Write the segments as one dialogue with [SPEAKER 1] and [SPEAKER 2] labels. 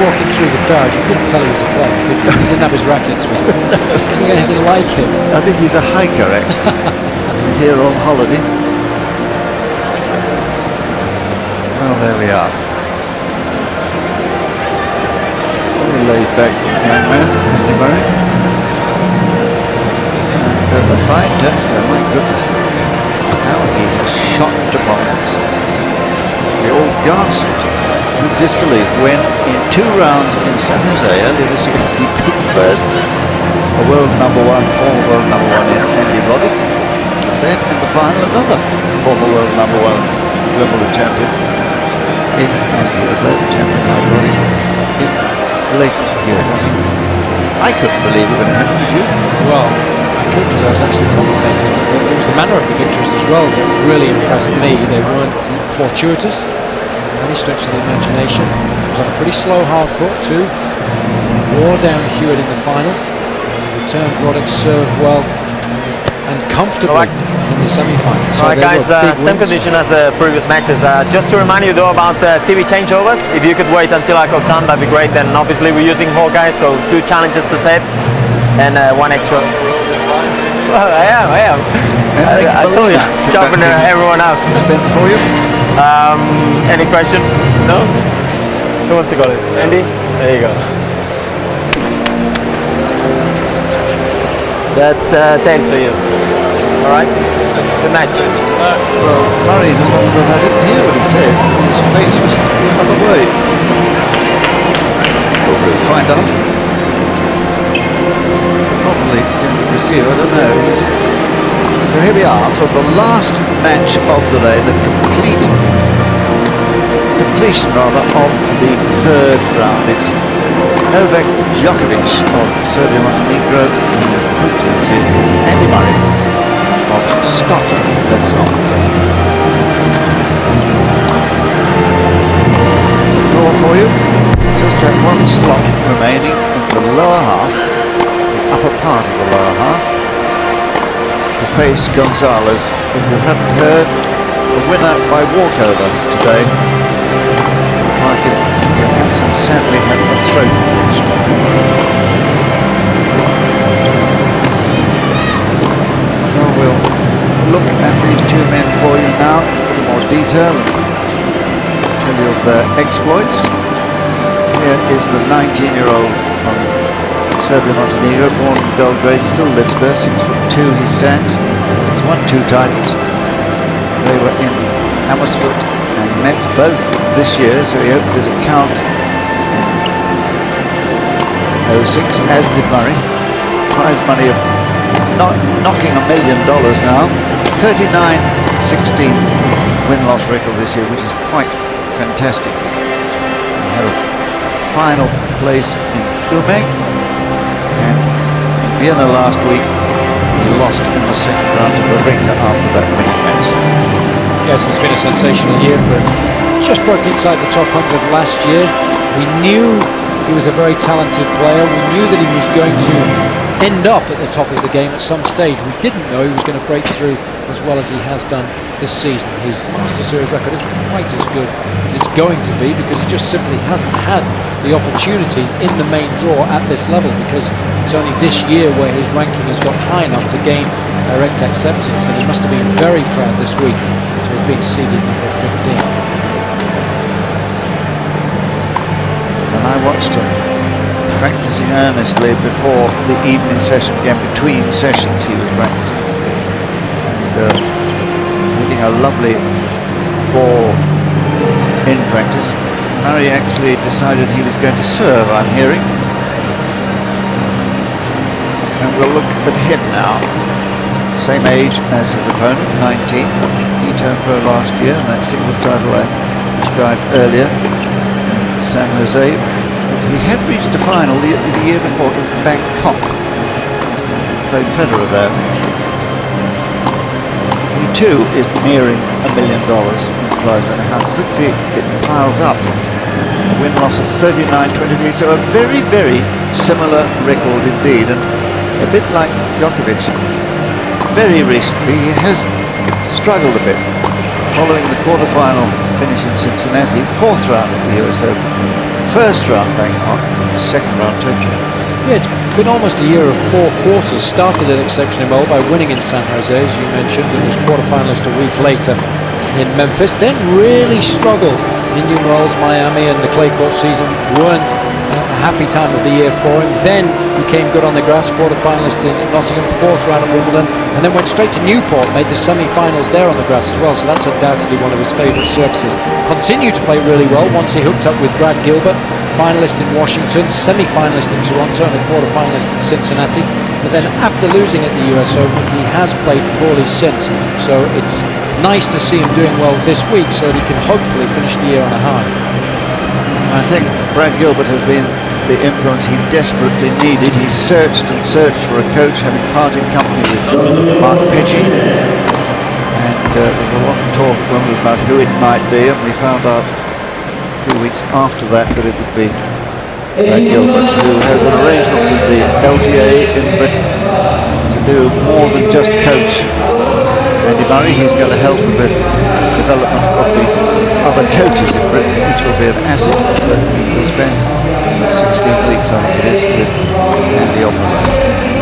[SPEAKER 1] walking through the crowd, you couldn't tell he was a player, could you? He didn't have his rackets with him. It doesn't look anything like him.
[SPEAKER 2] I think he's a hiker, actually. He's here on holiday. Well, there we are. Very laid back young man, Andy Murray. And a fine tennis player, my goodness. How he has shocked opponents. They all gasped with disbelief when, in 2 rounds in San Jose earlier this year, he beat first a world number 1, former world number 1 in Andy Roddick, and then in the final another former world number 1 Wimbledon champion in Andy US Open champion Andy Roddick in Leighton Hewitt. I mean, I couldn't believe it when it happened, did you?
[SPEAKER 1] Well, I could, because I was actually commentating. It was the manner of the victories as well that really impressed me. They weren't fortuitous in any stretch of the imagination. It was on a pretty slow hard court too. Wore down Hewitt in the final. He returned Roddick's serve well and comfortably in the semi-final. So
[SPEAKER 3] Alright guys, same condition as the previous matches. Just to remind you though about TV changeovers, if you could wait until I call time, that'd be great. And obviously we're using 4 guys, so 2 challenges per set and 1 extra. Well, I am. I told you, jumping everyone out.
[SPEAKER 2] Spin for you.
[SPEAKER 3] Any questions? No? Who wants to go? Andy? There you go. That's 10s for you. Alright? Good match.
[SPEAKER 2] Well, Murray just wondered because I didn't hear what he said. His face was the other way. Well, we'll find out. Probably going to receive, I don't know. So here we are for the last match of the day, the completion rather of the 3rd round. It's Novak Đoković of Serbia Montenegro, who is the 15th seed. It's Andy Murray of Scotland. That's not play. Draw for you. Just that 1 slot remaining in the lower half, the upper part of the lower half, to face Gonzalez. If you haven't heard, the winner by walkover today, Michael Johansson, sadly had a throat infection. Well, we'll look at these 2 men for you now in a little more detail and tell you of their exploits. Here is the 19-year-old from Serbia Montenegro, born in Belgrade, still lives there, 6'2" he stands. He's won 2 titles. They were in Amersfoort and Metz both this year, so he opened his account in 06, as did Murray. Prize money of knocking $1 million now. 39-16 win-loss record this year, which is quite fantastic. He had a final place in Umag, and in Vienna last week he lost in the 2nd round to Wawrinka after that winning match.
[SPEAKER 1] Yes, it's been a sensational year for him. Just broke inside the top 100 last year. We knew he was a very talented player. We knew that he was going to end up at the top of the game at some stage. We didn't know he was going to break through as well as he has done this season. His Master Series record isn't quite as good as it's going to be because he just simply hasn't had the opportunities in the main draw at this level, because it's only this year where his ranking has got high enough to gain direct acceptance, and he must have been very proud this week to have been seeded number 15.
[SPEAKER 2] And I watched him practicing earnestly before the evening session began. Between sessions he was practicing and hitting a lovely ball in practice. Murray actually decided he was going to serve, I'm hearing, and we'll look at him now. Same age as his opponent, 19. He turned pro last year, and that singles title I described earlier in San Jose. He had reached a final the year before in Bangkok. Played Federer there. He too is nearing $1 million in prize money. How quickly it piles up. A win-loss of 39-23. So a very, very similar record indeed, and a bit like Đoković. Very recently he has struggled a bit following the quarterfinal finish in Cincinnati, 4th round of the US Open. first round Bangkok, second round Tokyo.
[SPEAKER 1] Yeah, it's been almost a year of 4 quarters. Started it exceptionally well by winning in San Jose, as you mentioned, and was quarterfinalist a week later in Memphis. Then really struggled. Indian Wells, Miami, and the clay court season weren't a happy time of the year for him. Then he came good on the grass, quarterfinalist in Nottingham, 4th round at Wimbledon, and then went straight to Newport, made the semi-finals there on the grass as well. So that's undoubtedly one of his favourite surfaces. Continued to play really well once he hooked up with Brad Gilbert, finalist in Washington, semi-finalist in Toronto, and a quarterfinalist in Cincinnati. But then after losing at the US Open, he has played poorly since. So it's nice to see him doing well this week so that he can hopefully finish the year on a high.
[SPEAKER 2] I think Brad Gilbert has been the influence he desperately needed. He searched and searched for a coach, having parted company with Mark Pecci. And there was a lot of talk about who it might be, and we found out a few weeks after that it would be Brad Gilbert, who has an arrangement with the LTA in Britain to do more than just coach Andy Murray. He's going to help with the development of the other coaches in Britain, which will be an asset. But we'll spend about 16 weeks, I think it is, with Andy on the road.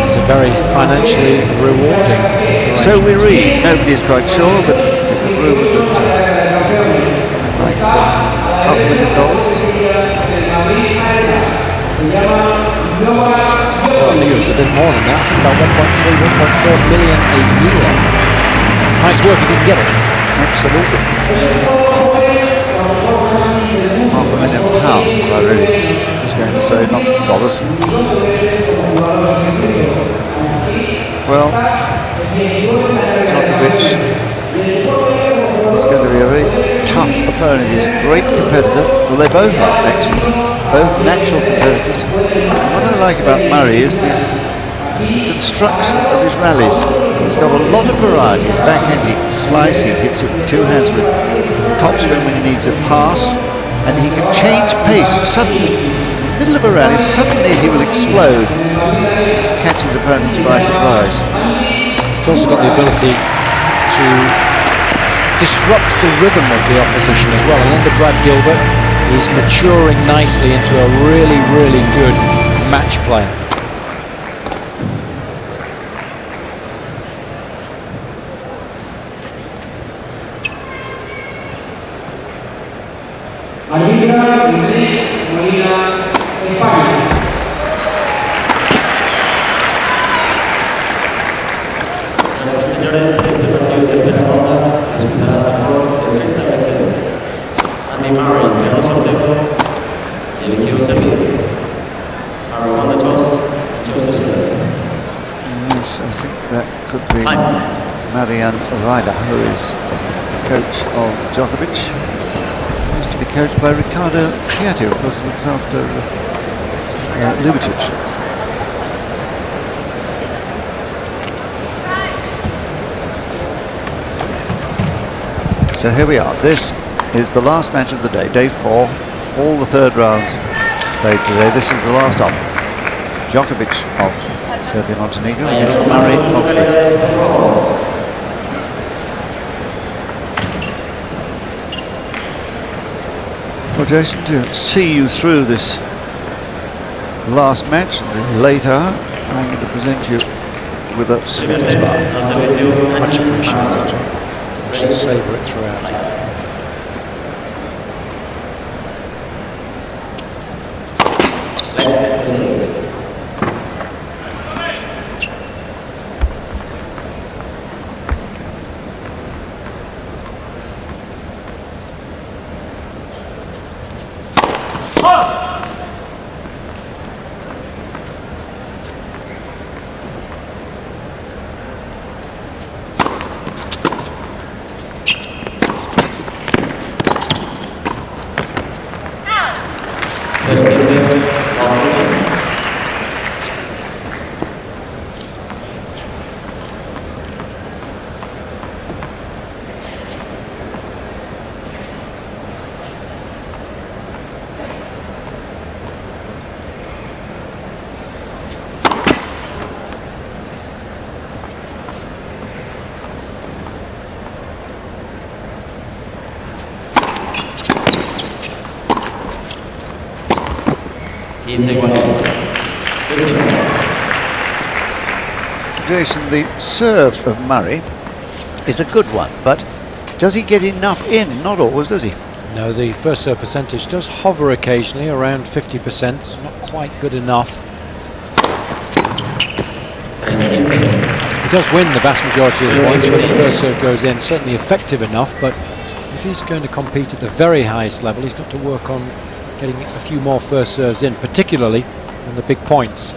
[SPEAKER 1] It's a very financially rewarding arrangement.
[SPEAKER 2] So we read. Nobody's quite sure, but it was rumoured that something like $2 million.
[SPEAKER 1] Well, I think it was a bit more than that. About 1.3, 1.4 million a year. Nice work if you can get it.
[SPEAKER 2] Absolutely. £500,000, I really was going to say, not dollars. Well, Đoković is going to be a very tough opponent. He's a great competitor. Well, they both are, actually. Both natural competitors. And what I like about Murray is the construction of his rallies. He's got a lot of variety. His backhand, he can slice, he hits it with 2 hands with topspin when he needs a pass, and he can change pace suddenly. In the middle of a rally, suddenly he will explode, catch his opponents by surprise.
[SPEAKER 1] He's also got the ability to disrupt the rhythm of the opposition as well. And under Brad Gilbert, he's maturing nicely into a really, really good match player.
[SPEAKER 2] Who is the coach of Đoković, used to be coached by Ricardo Chiatti, of course, looks after Lubicic. So here we are. This is the last match of the day, day 4. All the third rounds played today. This is the last of Đoković of Serbia Montenegro against Murray of Britain. Well, Jason, to see you through this last match, the late hour, I'm going to present you with a Smith's bar.
[SPEAKER 1] Much appreciated, John. I should savour it throughout.
[SPEAKER 2] Jason, the serve of Murray is a good one, but does he get enough in? Not always, does he?
[SPEAKER 1] No, the first serve percentage does hover occasionally around 50%. Not quite good enough. He does win the vast majority of the points when the first serve goes in. Certainly effective enough, but if he's going to compete at the very highest level, he's got to work on getting a few more first serves in, particularly on the big points.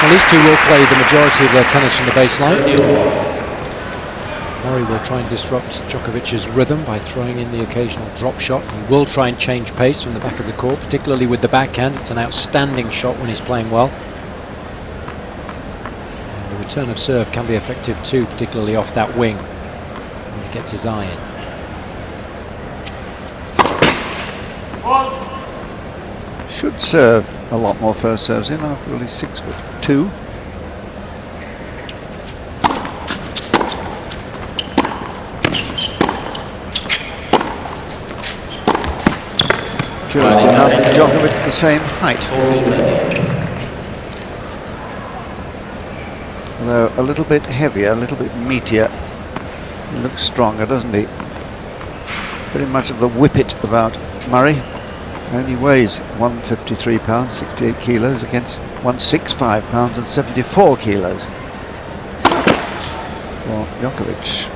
[SPEAKER 1] These two will play the majority of their tennis from the baseline. Murray will try and disrupt Djokovic's rhythm by throwing in the occasional drop shot. He will try and change pace from the back of the court, particularly with the backhand. It's an outstanding shot when he's playing well. And the return of serve can be effective too, particularly off that wing when he gets his eye in.
[SPEAKER 2] Should serve a lot more first serves in after all he's 6'2". Just enough, Djokovic the same height. Although a little bit heavier, a little bit meatier. He looks stronger, doesn't he? Very much of the whippet about Murray. Only weighs 153 pounds, 68 kilos against 165 pounds and 74 kilos for Đoković.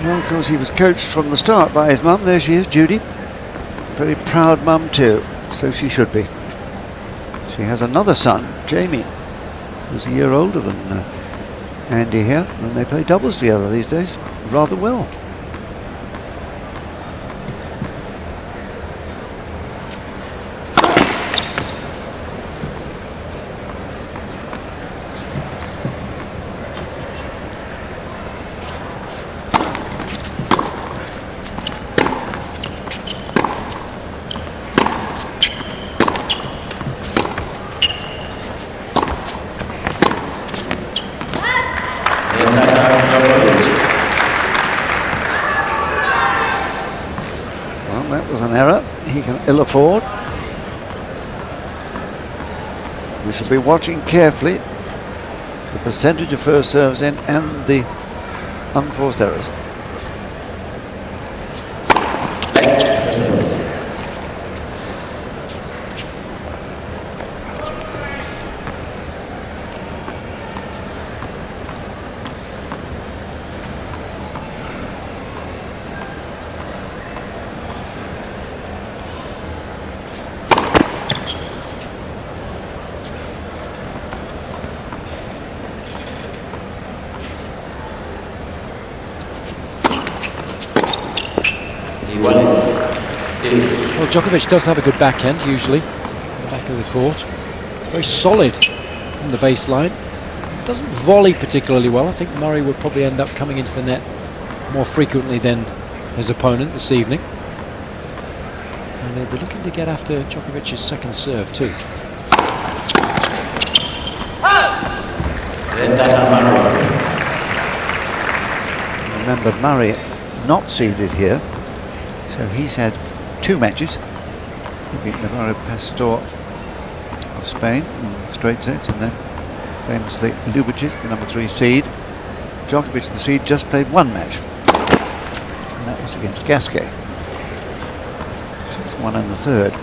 [SPEAKER 2] Well, of course, he was coached from the start by his mum. There she is, Judy. Very proud mum too, so she should be. She has another son, Jamie, who's a year older than Andy here, and they play doubles together these days rather well. Well, that was an error he can ill afford. We should be watching carefully the percentage of first serves in and the unforced errors.
[SPEAKER 1] Well, Djokovic does have a good backhand, usually, on the back of the court. Very solid from the baseline. Doesn't volley particularly well. I think Murray would probably end up coming into the net more frequently than his opponent this evening. And he'll be looking to get after Djokovic's second serve, too.
[SPEAKER 2] Remember, Murray not seeded here, so he's had 2 matches. He beat Navarro Pastor of Spain in straight sets, and then famously Lubicic, the number 3 seed. Djokovic, the seed, just played 1 match, and that was against Gasquet. 6-1 in the third.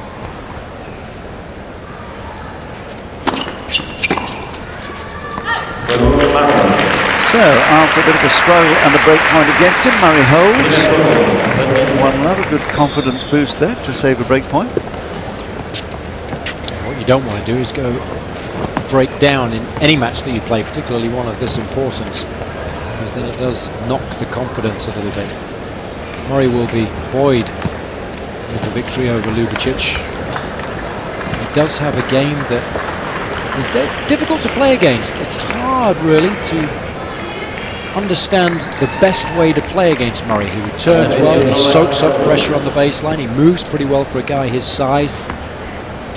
[SPEAKER 2] So, after a bit of a struggle and a break point against him, Murray holds. One rather good confidence boost there to save a break point.
[SPEAKER 1] What you don't want to do is go break down in any match that you play, particularly one of this importance, because then it does knock the confidence a little bit. Murray will be buoyed with the victory over Đoković. He does have a game that is difficult to play against. It's hard, really, to understand the best way to play against Murray. He returns well, he soaks up pressure on the baseline, he moves pretty well for a guy his size.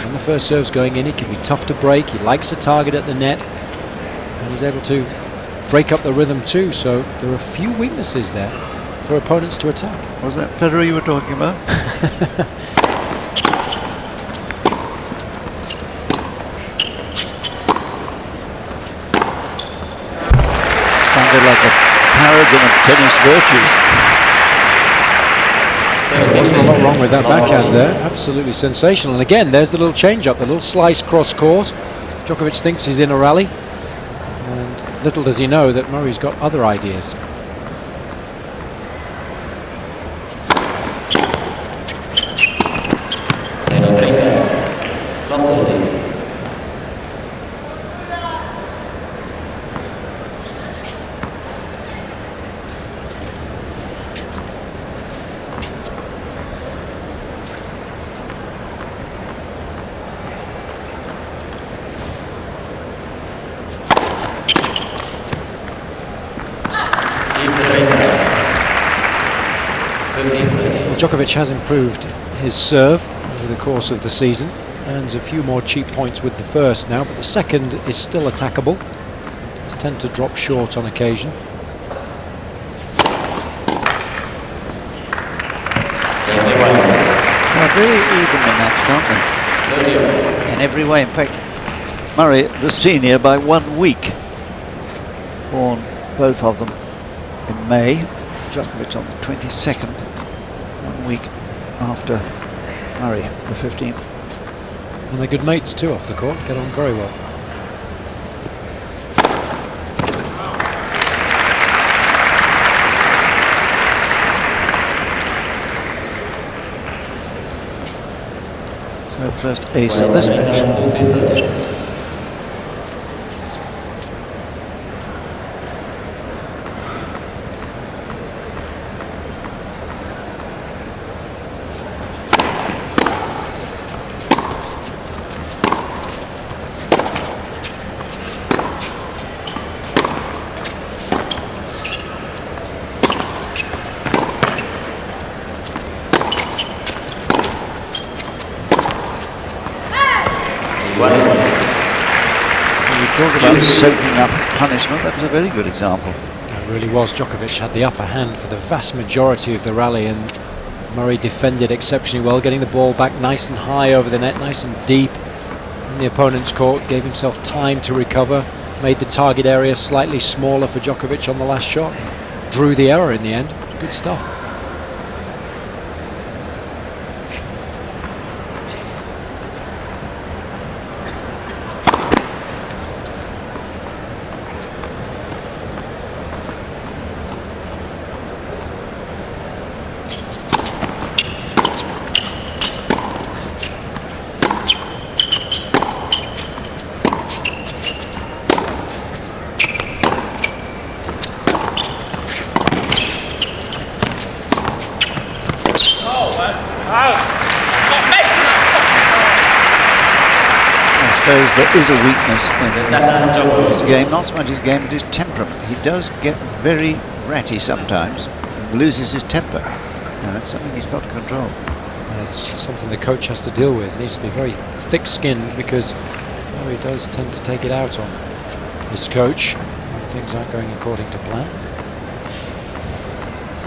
[SPEAKER 1] When the first serve's going in, he can be tough to break, he likes a target at the net, and he's able to break up the rhythm too, so there are a few weaknesses there for opponents to attack.
[SPEAKER 2] Was that Federer you were talking about? Sounded like a paragon of tennis virtues.
[SPEAKER 1] There wasn't a lot wrong with that backhand there. Absolutely sensational. And again, there's the little change-up, the little slice cross-court. Djokovic thinks he's in a rally, and little does he know that Murray's got other ideas. Djokovic has improved his serve over the course of the season, earns a few more cheap points with the first now, but the second is still attackable. Does tend to drop short on occasion.
[SPEAKER 2] They're very evenly matched, aren't they? In every way. In fact, Murray, the senior, by 1 week. Born both of them in May. Djokovic on the 22nd. 1 week after Murray, the 15th.
[SPEAKER 1] And they're good mates too off the court, get on very well.
[SPEAKER 2] So first ace of this match. Talk about soaking up punishment, that was a very good example.
[SPEAKER 1] It really was. Djokovic had the upper hand for the vast majority of the rally, and Murray defended exceptionally well, getting the ball back nice and high over the net, nice and deep in the opponent's court, gave himself time to recover, made the target area slightly smaller for Djokovic on the last shot, drew the error in the end. Good stuff.
[SPEAKER 2] There is a weakness in his game, not so much his game, but his temperament. He does get very ratty sometimes and loses his temper, and that's something he's got to control.
[SPEAKER 1] And it's something the coach has to deal with. He needs to be very thick-skinned, because he does tend to take it out on his coach when things aren't going according to plan.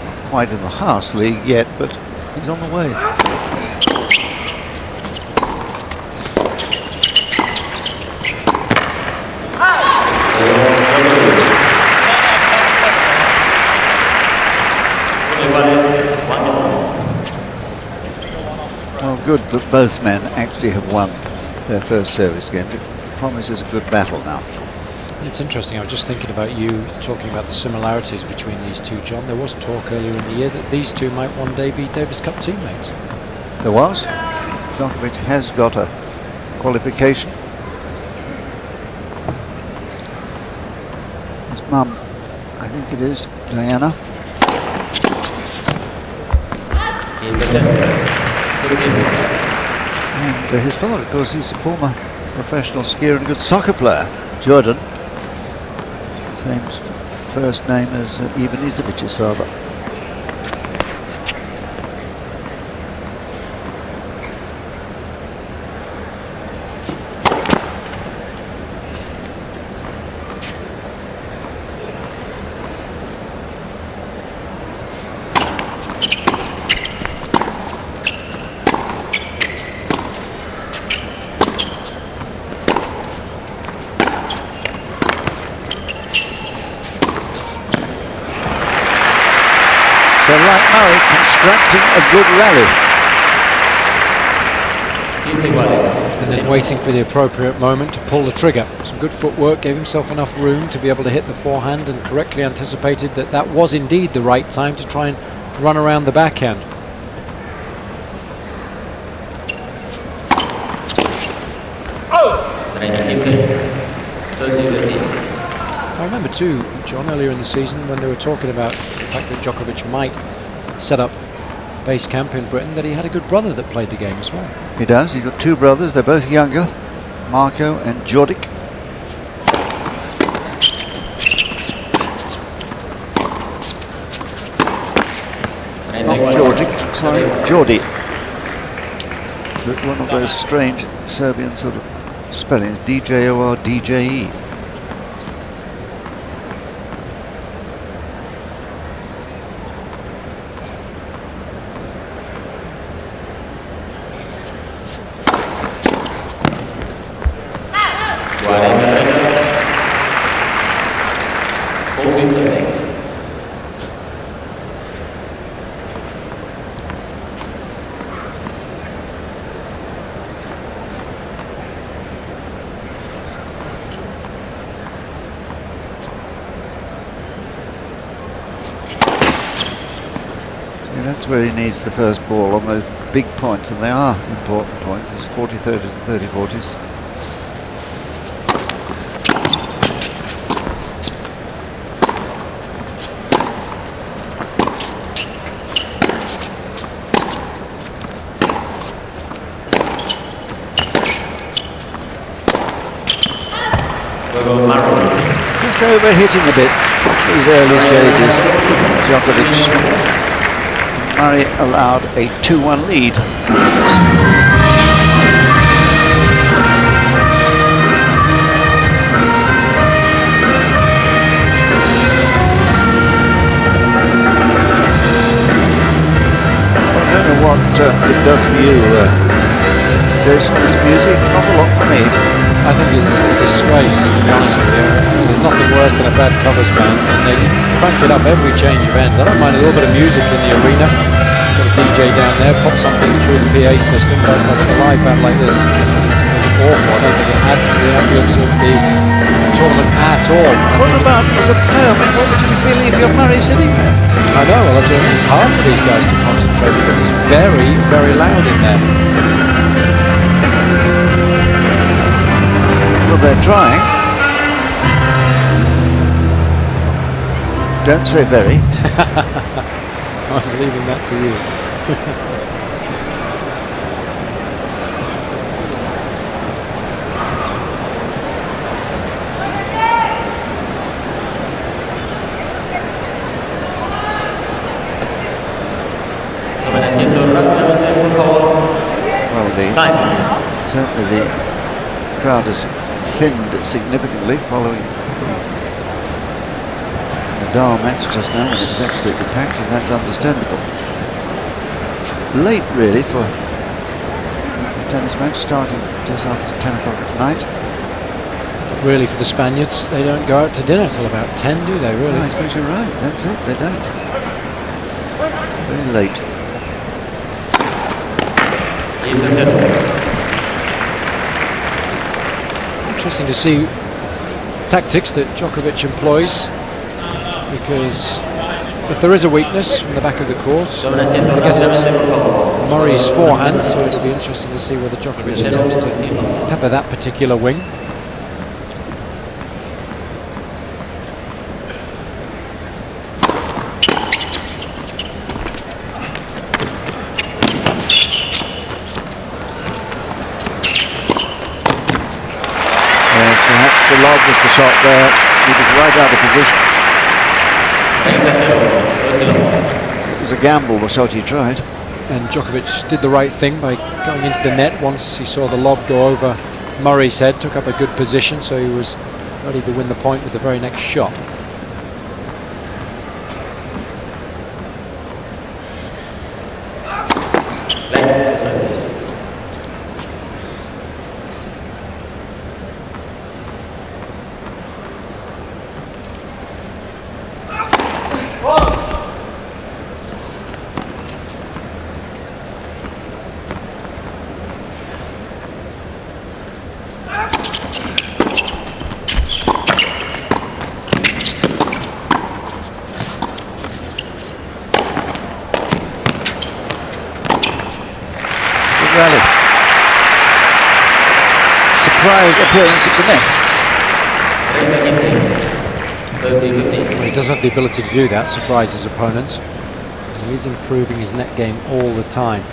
[SPEAKER 2] Not quite in the Haas League yet, but he's on the way. Well, good that both men actually have won their first service game. It promises a good battle now.
[SPEAKER 1] It's interesting, I was just thinking about you talking about the similarities between these two, John. There was talk earlier in the year that these two might one day be Davis Cup teammates.
[SPEAKER 2] There was. Đoković has got a qualification. mum, I think it is, Diana. And his father, of course, he's a former professional skier and a good soccer player, Jordan. Same first name as Ivan Izovic's father. So like Murray, constructing a good rally.
[SPEAKER 1] And then waiting for the appropriate moment to pull the trigger. Some good footwork, gave himself enough room to be able to hit the forehand, and correctly anticipated that that was indeed the right time to try and run around the backhand. I remember too, John, earlier in the season when they were talking about the fact that Đoković might set up base camp in Britain, that he had a good brother that played the game as well.
[SPEAKER 2] He does. He's got two brothers. They're both younger, Marco and Jordik. Not Jordik, sorry, Jordi. But one of those strange Serbian sort of spellings, D-J-O-R-D-J-E. That's where he needs the first ball, on those big points, and they are important points, those 40-30s and 30-40s. Just overhitting a bit these early stages, Đoković. Murray allowed a 2-1 lead. I don't know what it does for you, Jason, this music. Not a lot for me.
[SPEAKER 1] I think it's a disgrace, to be honest with you. There's nothing worse than a bad covers band, and they crank it up every change of ends. I don't mind a little bit of music in the arena. Got a DJ down there, pop something through the PA system, but I think a live band like this is awful. I don't think it adds to the ambience of the tournament at all.
[SPEAKER 2] What about as a player? I mean, what would you be feeling if you're Murray sitting there?
[SPEAKER 1] I know, well, that's what I mean. It's hard for these guys to concentrate because it's very, very loud in there.
[SPEAKER 2] Well, they're trying. Don't say very.
[SPEAKER 1] I was leaving that to you.
[SPEAKER 2] Well, certainly the crowd has thinned significantly following the Nadal match just now, when it was absolutely packed, and that's understandable. Late, really, for a tennis match starting just after 10 o'clock at night.
[SPEAKER 1] Really, for the Spaniards, they don't go out to dinner till about 10, do they, really?
[SPEAKER 2] I suppose you're right, that's it, they don't. Very late.
[SPEAKER 1] Interesting to see tactics that Đoković employs, because if there is a weakness from the back of the court, I guess it's Murray's forehand, so it'll be interesting to see whether Đoković attempts to pepper that particular wing.
[SPEAKER 2] the lob was the shot there. He was right out of position. It was a gamble, the shot he tried.
[SPEAKER 1] And Đoković did the right thing by going into the net once he saw the lob go over Murray's head, took up a good position, so he was ready to win the point with the very next shot.
[SPEAKER 2] Rally. Surprise appearance at the net.
[SPEAKER 1] Well, he does have the ability to do that, surprise his opponents. He is improving his net game all the time.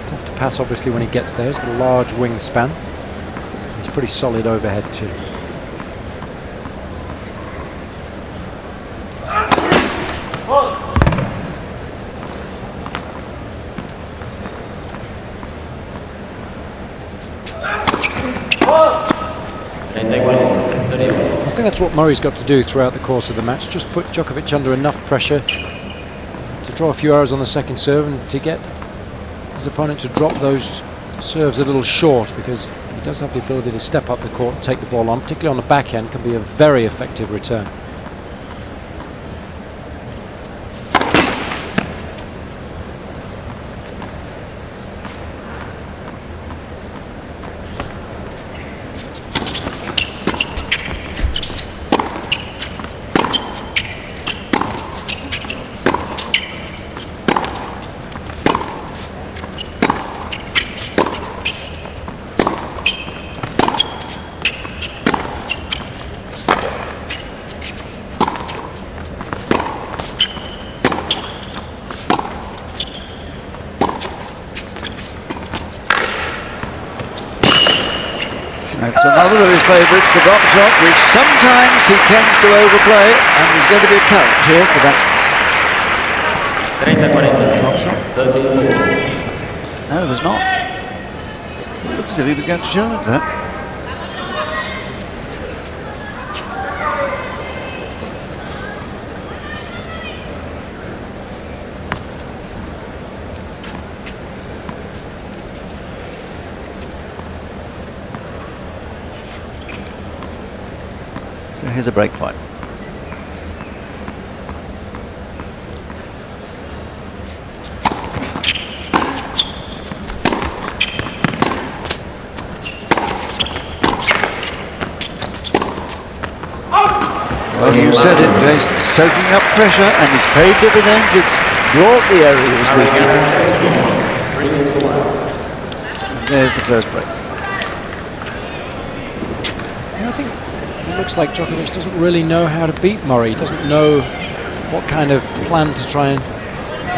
[SPEAKER 1] Tough to pass, obviously, when he gets there. He's got a large wingspan. He's pretty solid overhead too. I think that's what Murray's got to do throughout the course of the match. Just put Đoković under enough pressure to draw a few arrows on the second serve and to get his opponent to drop those serves a little short, because he does have the ability to step up the court and take the ball on, particularly on the backhand. Can be a very effective return.
[SPEAKER 2] That's another of his favourites, the drop shot, which sometimes he tends to overplay, and there's going to be a count here for that.
[SPEAKER 3] 30-40.
[SPEAKER 2] Drop shot.
[SPEAKER 3] 34.
[SPEAKER 2] No, there's not. It looks as if he was going to challenge that. So here's a break point. Well, you said it, Jason, soaking up pressure, and it's paid dividends. It's brought the area he was looking at. And there's the first break.
[SPEAKER 1] I think it looks like Đoković doesn't really know how to beat Murray. He doesn't know what kind of plan to try and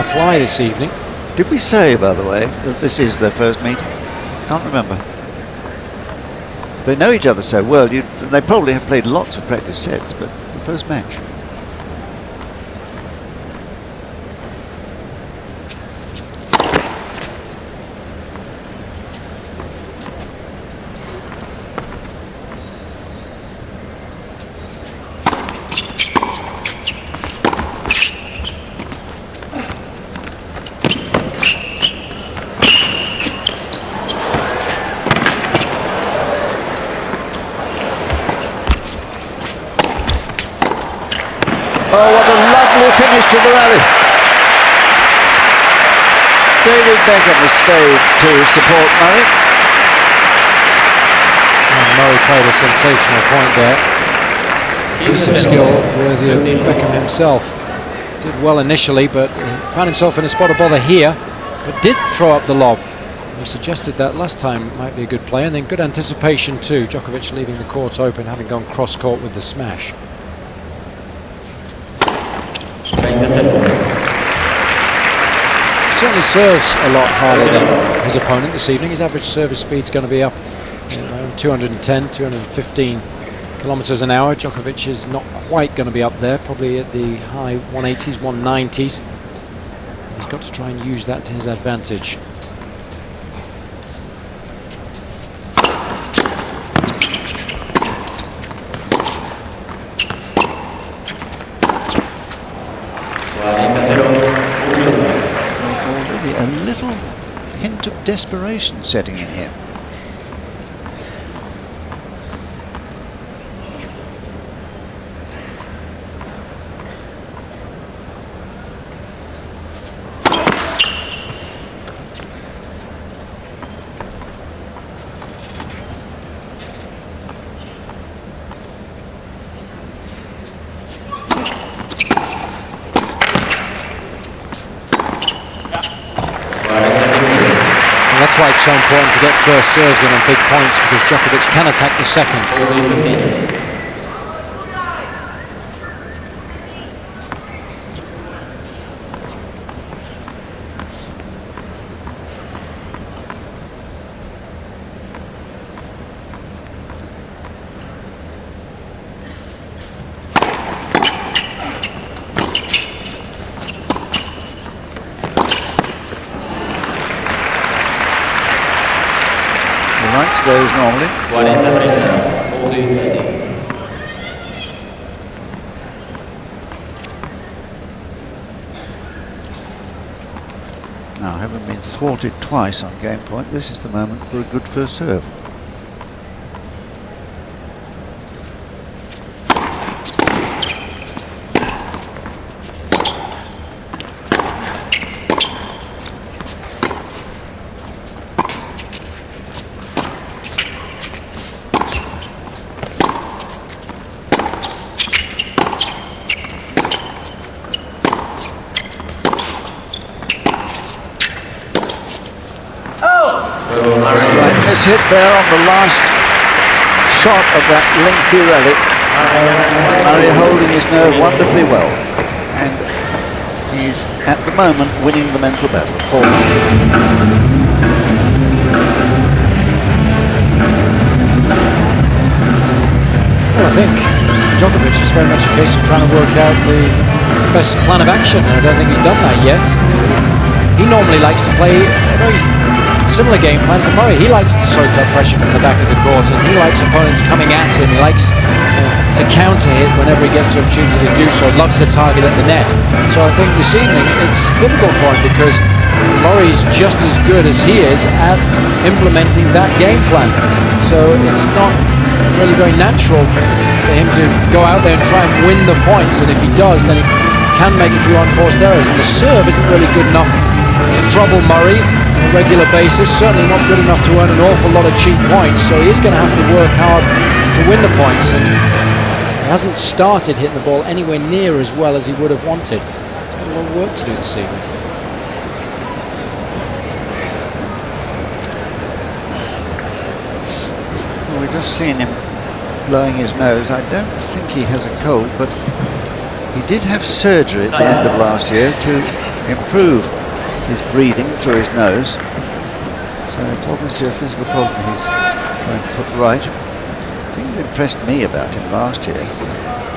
[SPEAKER 1] apply this evening.
[SPEAKER 2] Did we say, by the way, that this is their first meeting? Can't remember. They know each other so well. They probably have played lots of practice sets, but the first match. Oh, what a lovely finish to the rally. David Beckham has stayed to support Murray.
[SPEAKER 1] And Murray played a sensational point there. Piece of skill worthy of Beckham himself. Did well initially, but found himself in a spot of bother here, but did throw up the lob. We suggested that last time might be a good play, and then good anticipation too. Đoković leaving the court open, having gone cross-court with the smash. Certainly serves a lot harder than his opponent this evening. His average service speed is going to be up around 210, 215 kilometers an hour. Đoković is not quite going to be up there, probably at the high 180s, 190s. He's got to try and use that to his advantage.
[SPEAKER 2] Already a little hint of desperation setting in here.
[SPEAKER 1] That's why it's so important to get first serves in on big points, because Đoković can attack the second.
[SPEAKER 2] Likes those normally.
[SPEAKER 3] 40-30.
[SPEAKER 2] Now, having been thwarted twice on game point, this is the moment for a good first serve. Slight miss-hit there on the last shot of that lengthy rally. Murray holding his nerve wonderfully well, and he's at the moment winning the mental battle for
[SPEAKER 1] Well, I think for Đoković it's very much a case of trying to work out the best plan of action, and I don't think he's done that yet. He normally likes to play a very similar game plan to Murray. He likes to soak up pressure from the back of the court, and he likes opponents coming at him. He likes to counter hit whenever he gets the opportunity to do so. Loves to target at the net. So I think this evening it's difficult for him, because Murray's just as good as he is at implementing that game plan. So it's not really very natural for him to go out there and try and win the points, and if he does, then he can make a few unforced errors, and the serve isn't really good enough to trouble Murray on a regular basis, certainly not good enough to earn an awful lot of cheap points, so he is going to have to work hard to win the points, and he hasn't started hitting the ball anywhere near as well as he would have wanted. He's got a lot of work to do this evening.
[SPEAKER 2] Well, we've just seen him blowing his nose. I don't think he has a cold, but he did have surgery at the end of last year to improve his breathing through his nose. So it's obviously a physical problem he's trying to put right. The thing that impressed me about him last year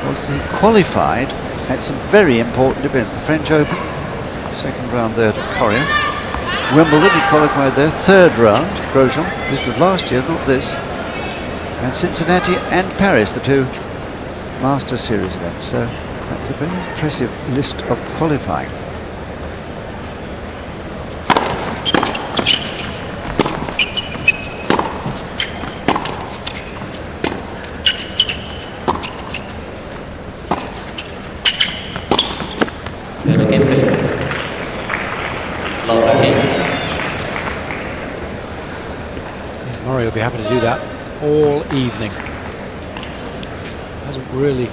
[SPEAKER 2] was that he qualified at some very important events. The French Open, second round there at Coria. Wimbledon, he qualified there, third round, Grosjean. This was last year, not this. And Cincinnati and Paris, the two Master Series events. So that was a very impressive list of qualifying.
[SPEAKER 1] Murray will be happy to do that all evening. Hasn't really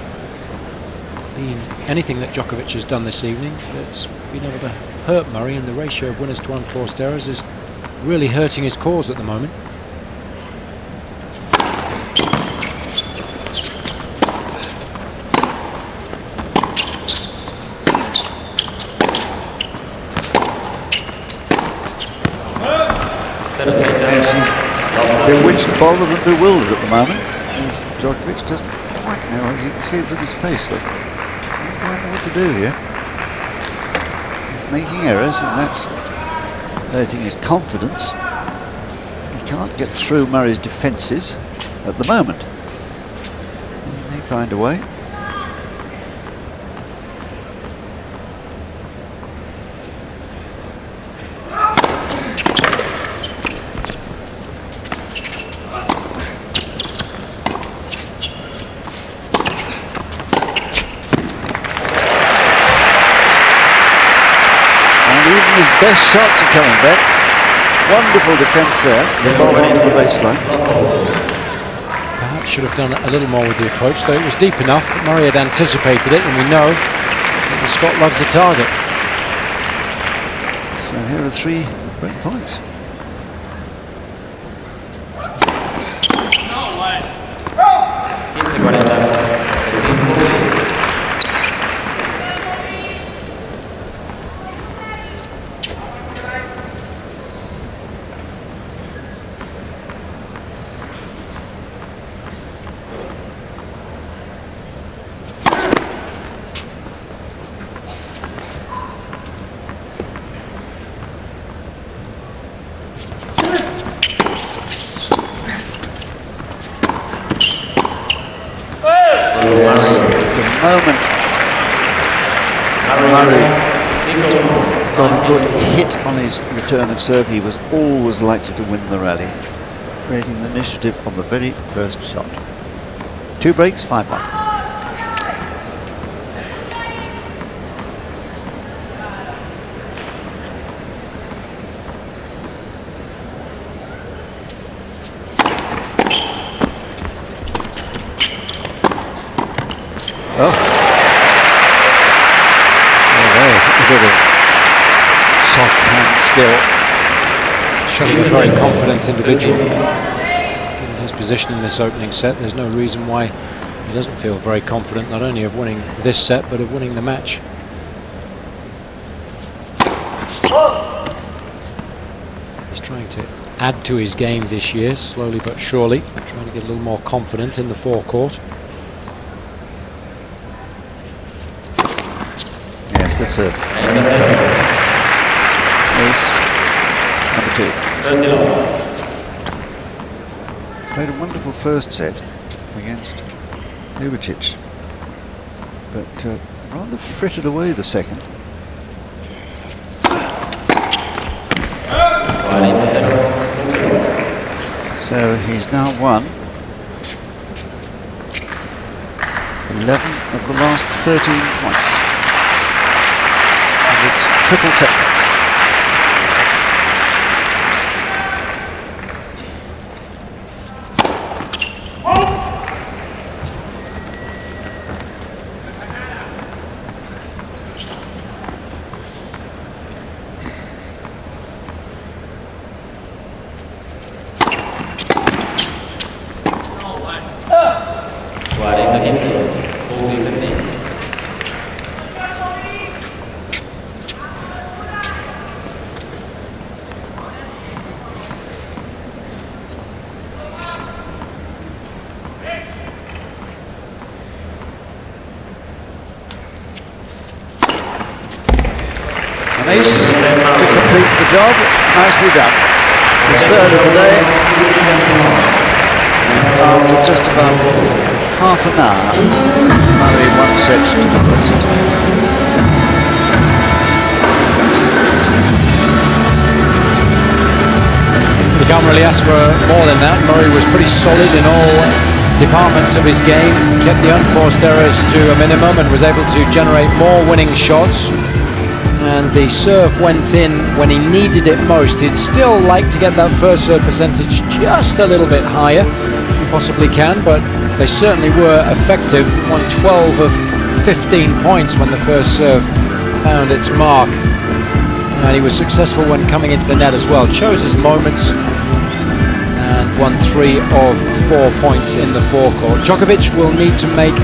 [SPEAKER 1] been anything that Đoković has done this evening that's been able to hurt Murray, and the ratio of winners to unforced errors is really hurting his cause at the moment.
[SPEAKER 2] Bewitched, bothered and bewildered at the moment, as Đoković doesn't quite know, as you can see from his face, look. He doesn't quite know what to do here. He's making errors, and that's hurting his confidence. He can't get through Murray's defences at the moment. He may find a way. Best shots are coming back. Wonderful defence there. The ball onto the baseline.
[SPEAKER 1] Perhaps should have done a little more with the approach, though it was deep enough. But Murray had anticipated it, and we know that the Scot loves a target.
[SPEAKER 2] So here are 3 break points. Moment Murray got a good hit on his return of serve, he was always likely to win the rally, creating the initiative on the very first shot. 2 breaks, 5-1. Oh, there's a bit of soft hand skill.
[SPEAKER 1] Showing a very confident individual. Given his position in this opening set, there's no reason why he doesn't feel very confident, not only of winning this set, but of winning the match. He's trying to add to his game this year, slowly but surely, trying to get a little more confident in the forecourt.
[SPEAKER 2] Good serve. Ace number 2. Played a wonderful first set against Đoković, but rather frittered away the second. So he's now won 11 of the last 13 points. It's triple set. Ace to complete the job. Nicely done. His third of the day. After just about half an hour, Murray 1 set to the set.
[SPEAKER 1] You can't really ask for more than that. Murray was pretty solid in all departments of his game, kept the unforced errors to a minimum and was able to generate more winning shots. And the serve went in when he needed it most. He'd still like to get that first serve percentage just a little bit higher, if you possibly can, but they certainly were effective. Won 12 of 15 points when the first serve found its mark. And he was successful when coming into the net as well. Chose his moments and won 3 of 4 points in the forecourt. Đoković will need to make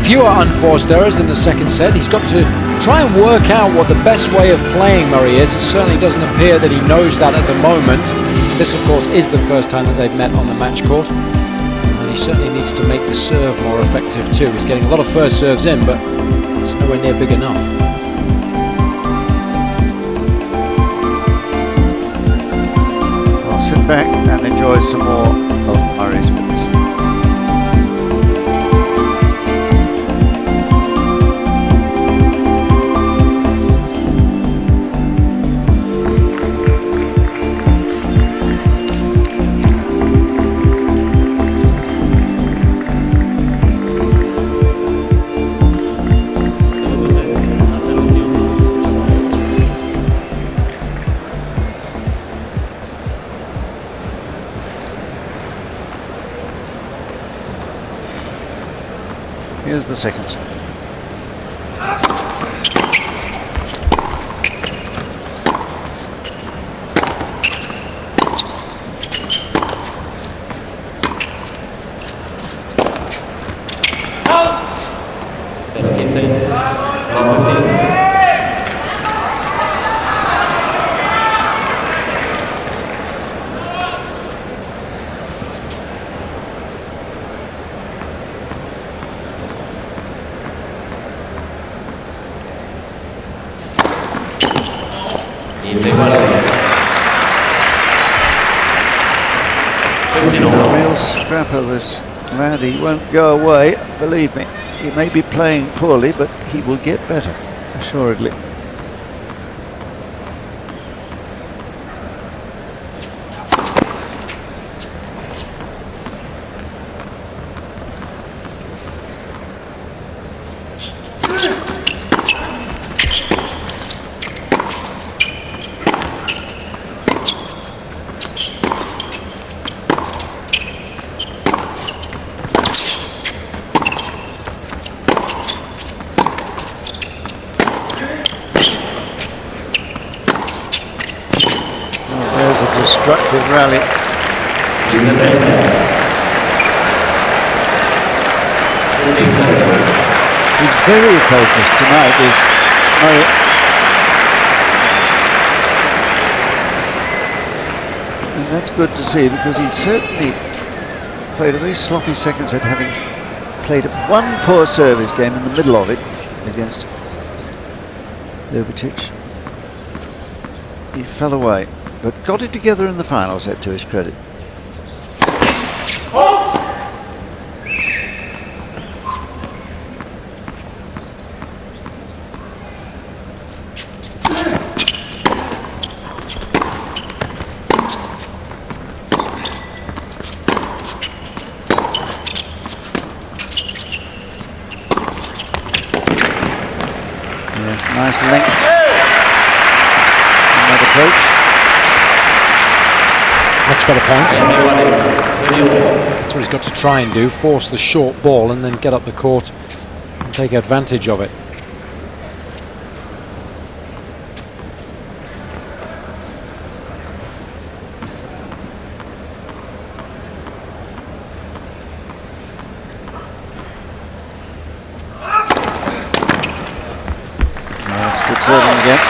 [SPEAKER 1] fewer unforced errors in the second set. He's got to try and work out what the best way of playing Murray is. It certainly doesn't appear that he knows that at the moment. This, of course, is the first time that they've met on the match court. And he certainly needs to make the serve more effective too. He's getting a lot of first serves in, but it's nowhere near big enough.
[SPEAKER 2] I'll sit back and enjoy some more of Murray's fitness. Here's the second set. He's a real scrapper, this lad. He won't go away, believe me. He may be playing poorly, but he will get better, assuredly. Destructive rally. He's very focused tonight, is Murray. And that's good to see, because he certainly played a very sloppy second set, having played one poor service game in the middle of it against Đoković. He fell away, but got it together in the final set, to his credit. Yes, nice length in that approach.
[SPEAKER 1] Much better point. That's what he's got to try and do, force the short ball and then get up the court and take advantage of it.
[SPEAKER 2] That's good serving again.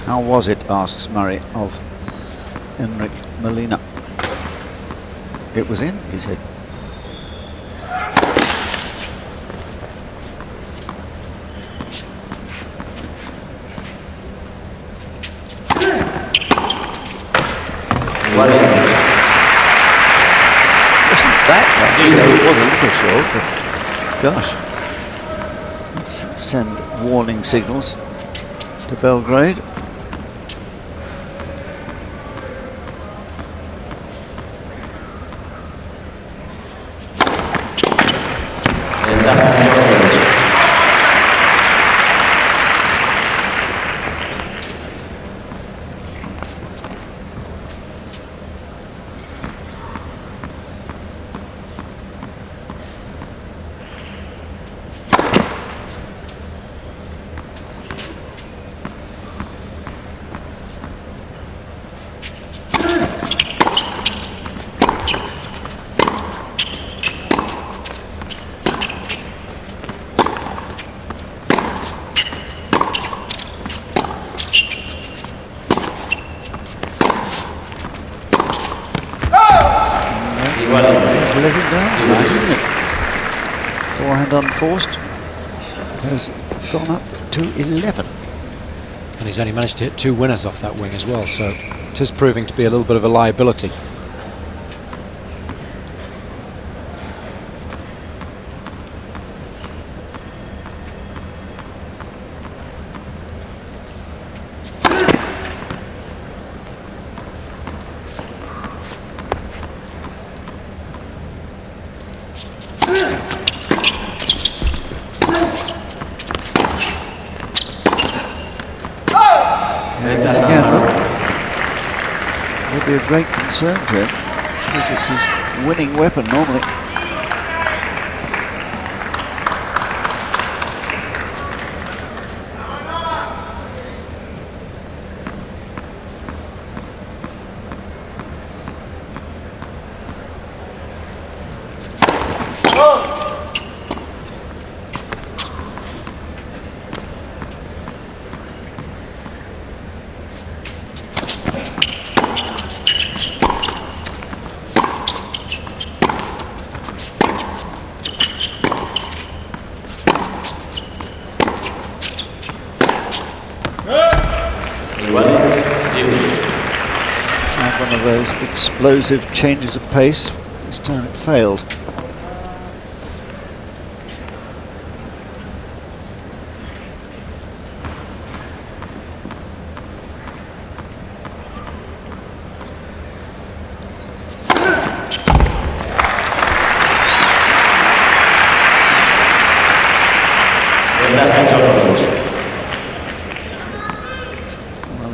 [SPEAKER 2] How was it, asks Murray of Enric Molina. It was in, he said.
[SPEAKER 3] What is?
[SPEAKER 2] Wasn't that long, so it was a little short, but gosh. Let's send warning signals to Belgrade. round unforced has gone up to 11.
[SPEAKER 1] And he's only managed to hit 2 winners off that wing as well, so it is proving to be a little bit of a liability.
[SPEAKER 2] Will be a great concern to him because it's his winning weapon normally. One of those explosive changes of pace. This time it failed.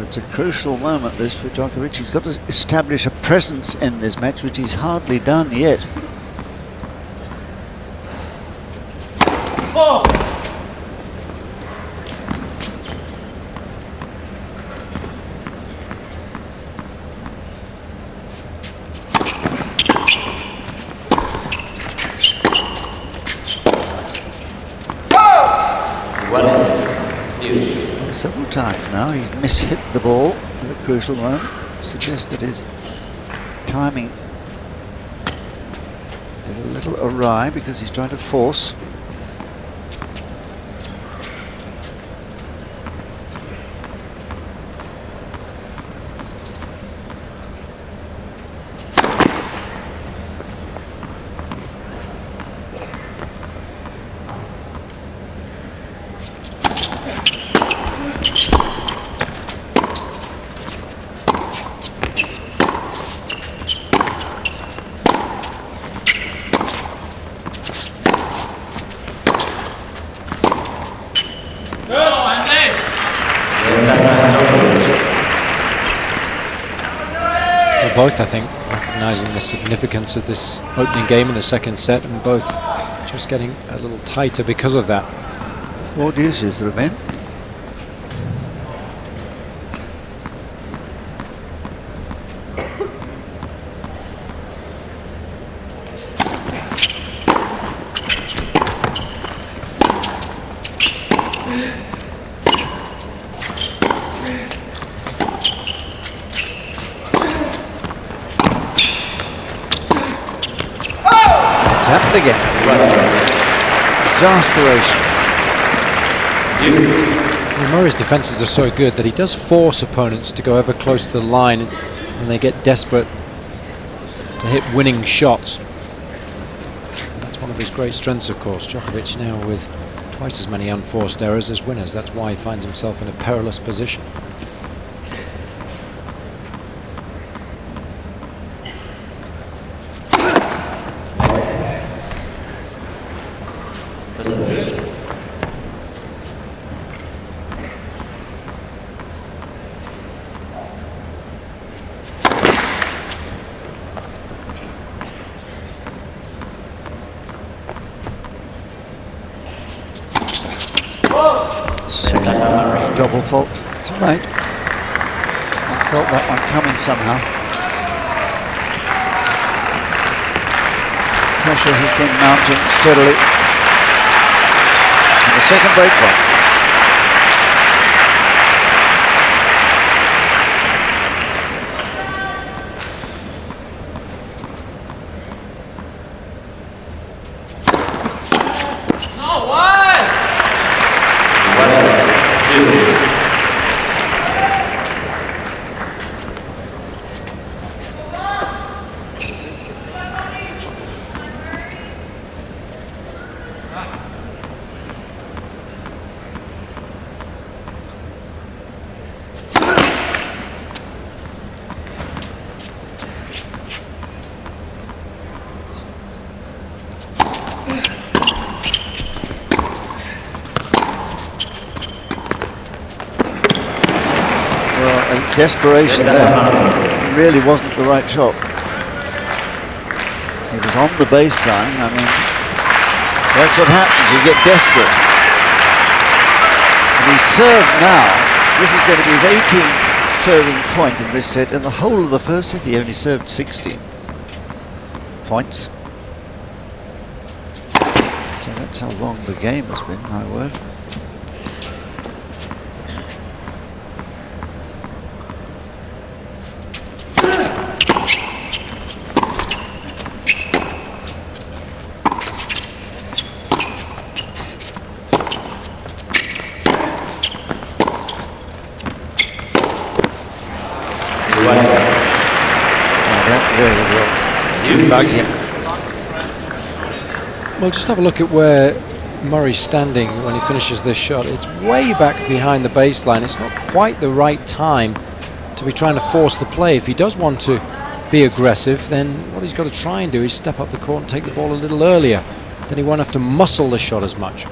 [SPEAKER 2] It's a crucial moment, this, for Đoković. He's got to establish a presence in this match, which he's hardly done yet.
[SPEAKER 4] Oh.
[SPEAKER 2] Several times now he's mishit the ball at a crucial moment. Suggests that his timing is a little awry because he's trying to force.
[SPEAKER 1] Both, I think, recognising the significance of this opening game in the second set, and both just getting a little tighter because of that.
[SPEAKER 2] 4 deuces there have been. It's happened again. Exasperation.
[SPEAKER 1] Well, Murray's defences are so good that he does force opponents to go ever close to the line when they get desperate to hit winning shots. And that's one of his great strengths, of course. Đoković now with twice as many unforced errors as winners. That's why he finds himself in a perilous position.
[SPEAKER 2] Double fault tonight. I felt that one coming somehow. Pressure has been mounting steadily. And the second break point. Desperation there. It really wasn't the right shot. He was on the baseline. I mean, that's what happens. You get desperate. And he's served now. This is going to be his 18th serving point in this set. In the whole of the first set, he only served 16 points. So that's how long the game has been, my word.
[SPEAKER 1] Well, just have a look at where Murray's standing when he finishes this shot. It's way back behind the baseline. It's not quite the right time to be trying to force the play. If he does want to be aggressive, then what he's got to try and do is step up the court and take the ball a little earlier. Then he won't have to muscle the shot as much.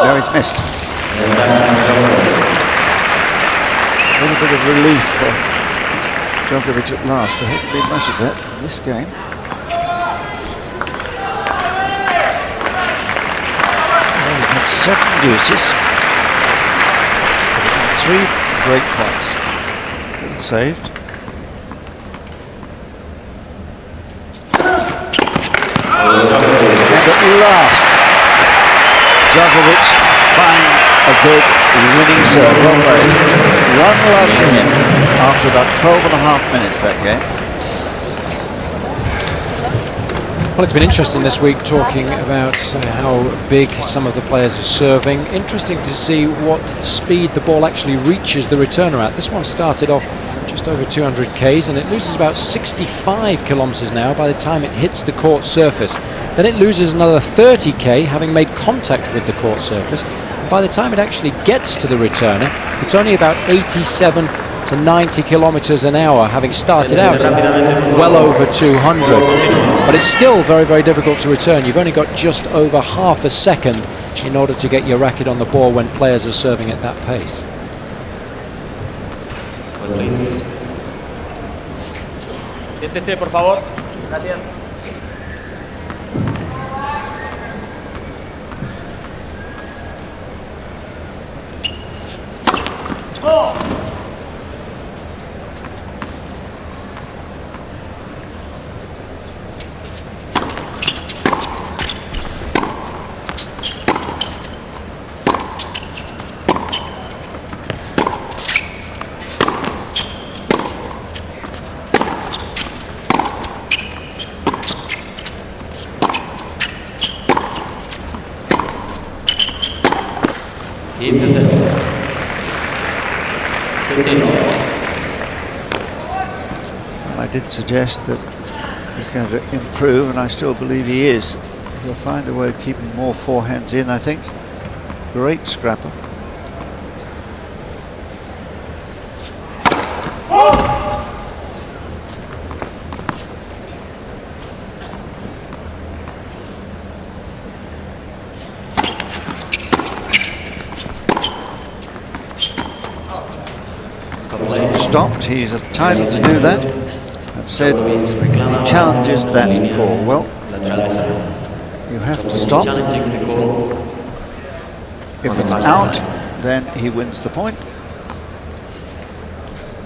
[SPEAKER 2] No, he's missed. A little bit of relief for Đoković at last. There hasn't been much of that in this game. Well, we've had 7 deuces. 3 break points. Well saved. And at last, Đoković finds a good winning serve. Well played. 1-love to him after about 12.5 minutes that game.
[SPEAKER 1] Well, it's been interesting this week talking about how big some of the players are serving. Interesting to see what speed the ball actually reaches the returner at. This one started off just over 200 Ks and it loses about 65 kilometers now by the time it hits the court surface. Then it loses another 30 K having made contact with the court surface. And by the time it actually gets to the returner, it's only about 87 to 90 kilometers an hour, having started out well over 200. But it's still very, very difficult to return. You've only got just over half a second in order to get your racket on the ball when players are serving at that pace.
[SPEAKER 3] Please. Siéntese, por favor. Gracias.
[SPEAKER 2] I did suggest that he's going to improve, and I still believe he is. He'll find a way of keeping more forehands in, I think. Great scrapper. stopped. He's entitled to do that. That said, he challenges that call. Well, you have to stop. If it's out, then he wins the point.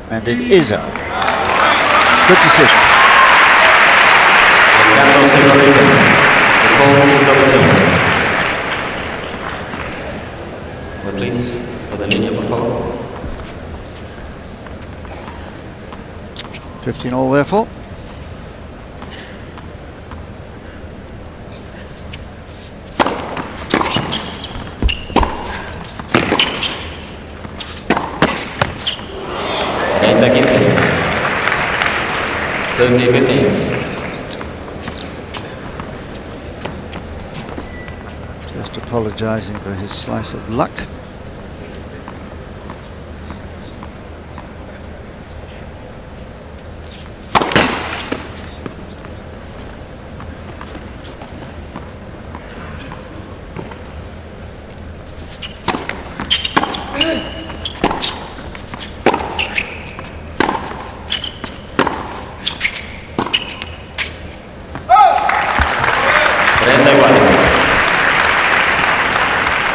[SPEAKER 2] And it is out. Good decision.
[SPEAKER 4] The call is overturned. Please, por la línea, por favor.
[SPEAKER 2] 15 all therefore.
[SPEAKER 4] And back in 30-15.
[SPEAKER 2] Just apologising for his slice of luck.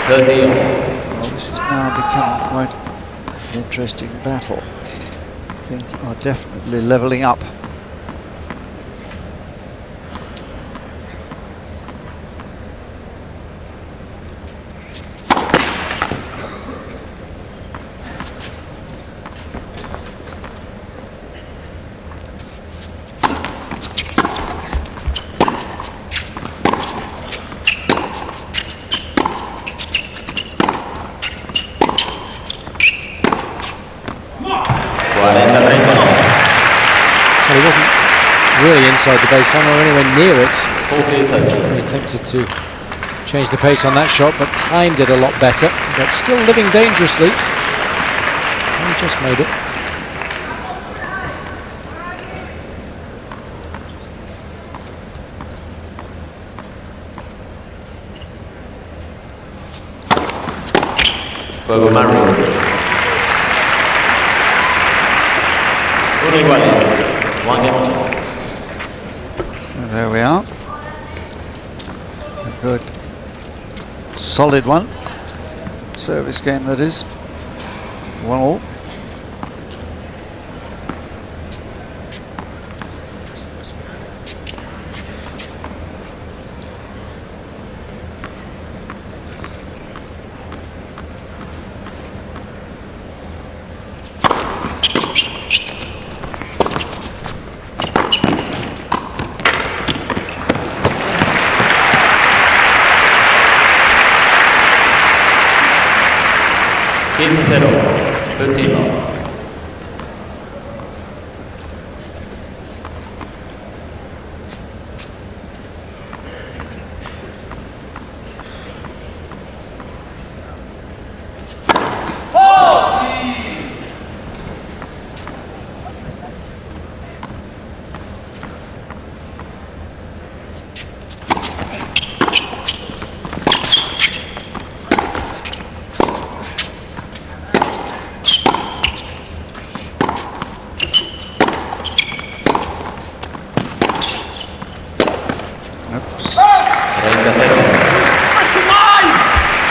[SPEAKER 2] Well, this has now become quite an interesting battle. Things are definitely levelling up.
[SPEAKER 1] Well, he wasn't really inside the baseline or anywhere near it.
[SPEAKER 4] 40-30.
[SPEAKER 1] He attempted to change the pace on that shot, but timed it a lot better. But still living dangerously. And he just made it.
[SPEAKER 2] So there we are. A good, solid one. Service game, that is. 1-1.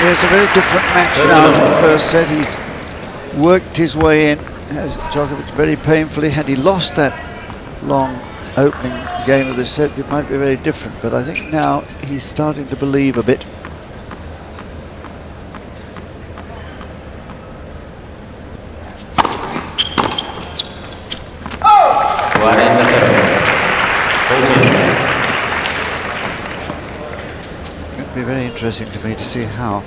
[SPEAKER 2] It's a very different match now from the first set. He's worked his way in, as Đoković, very painfully. Had he lost that long opening game of the set, it might be very different. But I think now he's starting to believe a bit. It'd be very interesting to me to see how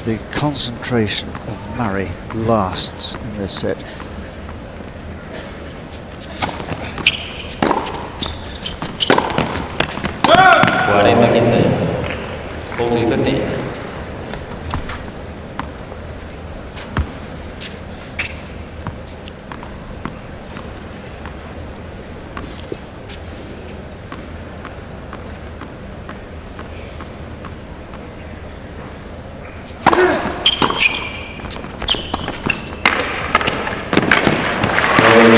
[SPEAKER 2] the concentration of Murray lasts in this set.
[SPEAKER 4] Đoković.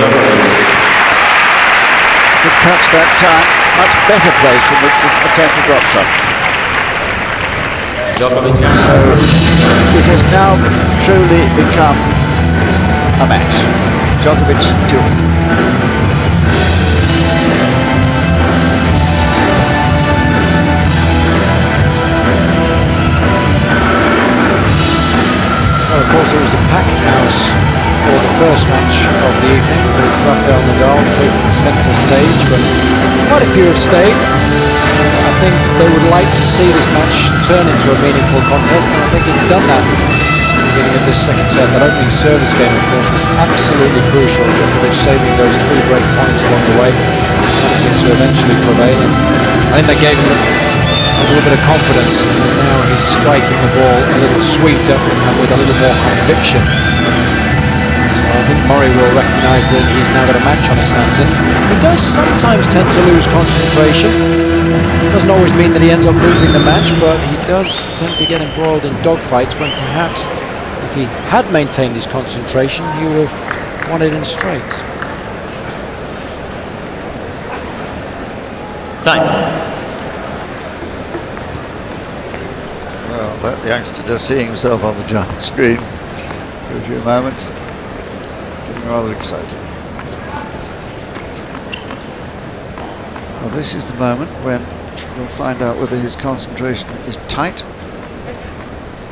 [SPEAKER 2] Good touch that time. Much better place from which to attempt a drop shot.
[SPEAKER 4] Đoković.
[SPEAKER 2] So it has now truly become a match. Đoković 2.
[SPEAKER 1] Well, of course, it was a packed house for the first match of the evening, with Rafael Nadal taking the centre stage, but quite a few have stayed. I think they would like to see this match turn into a meaningful contest, and I think it's done that at the beginning of this second set. That opening service game, of course, was absolutely crucial. Djokovic saving those 3 break points along the way, managing to eventually prevail, and I think that gave him a little bit of confidence. Now he's striking the ball a little sweeter and with a little more conviction. So I think Murray will recognise that he's now got a match on his hands, and he does sometimes tend to lose concentration. It doesn't always mean that he ends up losing the match, but he does tend to get embroiled in dogfights when perhaps if he had maintained his concentration he would have won it in straight.
[SPEAKER 3] Time.
[SPEAKER 2] Well, that youngster just seeing himself on the giant screen for a few moments, getting rather excited. Well, this is the moment when we'll find out whether his concentration is tight.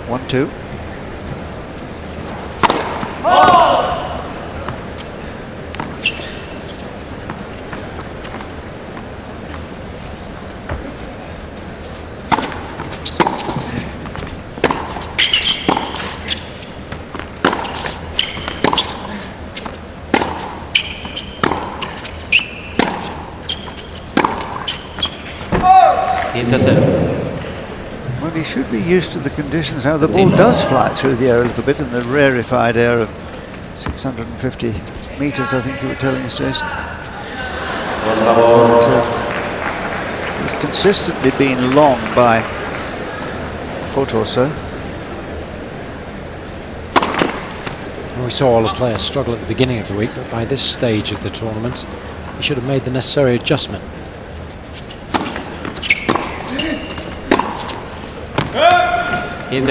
[SPEAKER 2] 1-2. Well, he should be used to the conditions. Now the ball does fly through the air a little bit in the rarefied air of 650 metres, I think you were telling us, Jason. But, he's consistently been long by a foot or so.
[SPEAKER 1] Well, we saw all the players struggle at the beginning of the week, but by this stage of the tournament he should have made the necessary adjustment.
[SPEAKER 2] And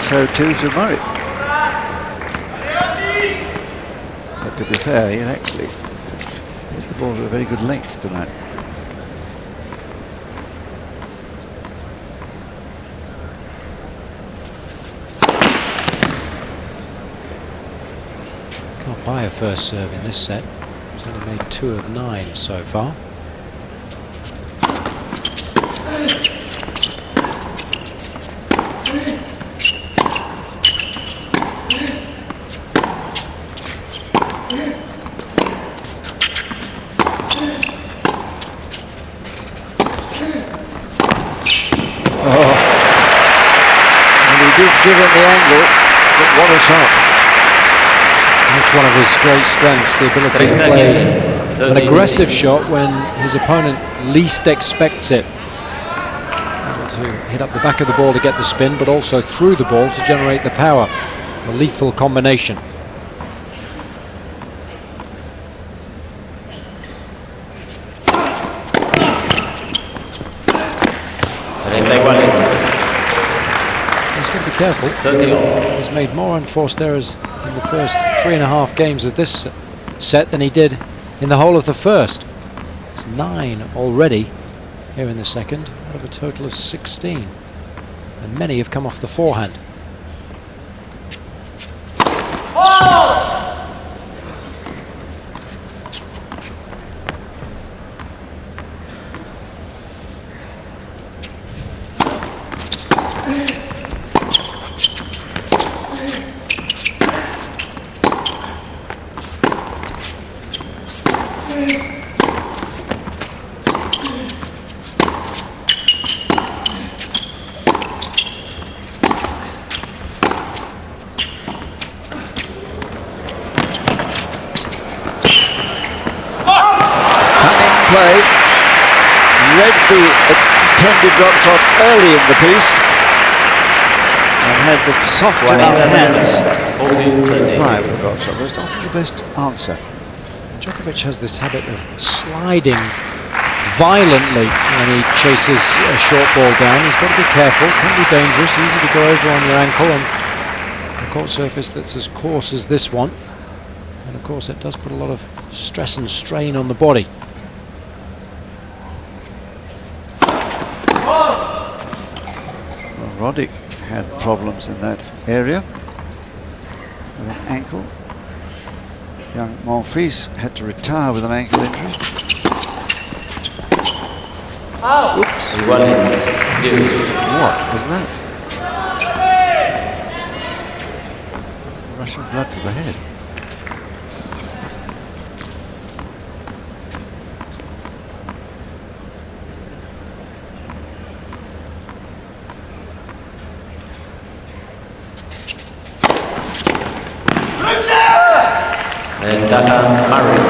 [SPEAKER 2] so too should Murray. But to be fair, he actually hit the ball to a very good length tonight.
[SPEAKER 1] Can't buy a first serve in this set. He's only made 2 of 9 so far.
[SPEAKER 2] Give him the angle, but what a shot.
[SPEAKER 1] That's one of his great strengths, the ability to play an aggressive shot when his opponent least expects it. Able to hit up the back of the ball to get the spin, but also through the ball to generate the power. A lethal combination. Careful. He's made more unforced errors in the first 3.5 games of this set than he did in the whole of the first. It's 9 already here in the second, out of a total of 16. And many have come off the forehand.
[SPEAKER 2] Read the intended drop shot early in the piece and had the soft enough hands reply with a drop shot. That's often the best answer.
[SPEAKER 1] Đoković has this habit of sliding violently when he chases a short ball down. He's got to be careful, can be dangerous, easy to go over on your ankle on a court surface that's as coarse as this one. And of course it does put a lot of stress and strain on the body.
[SPEAKER 2] Well, Roddick had problems in that area with an ankle. Young Monfils had to retire with an ankle injury. Oops. What was that? Rush of blood to the head.
[SPEAKER 4] Ventaja Madrid.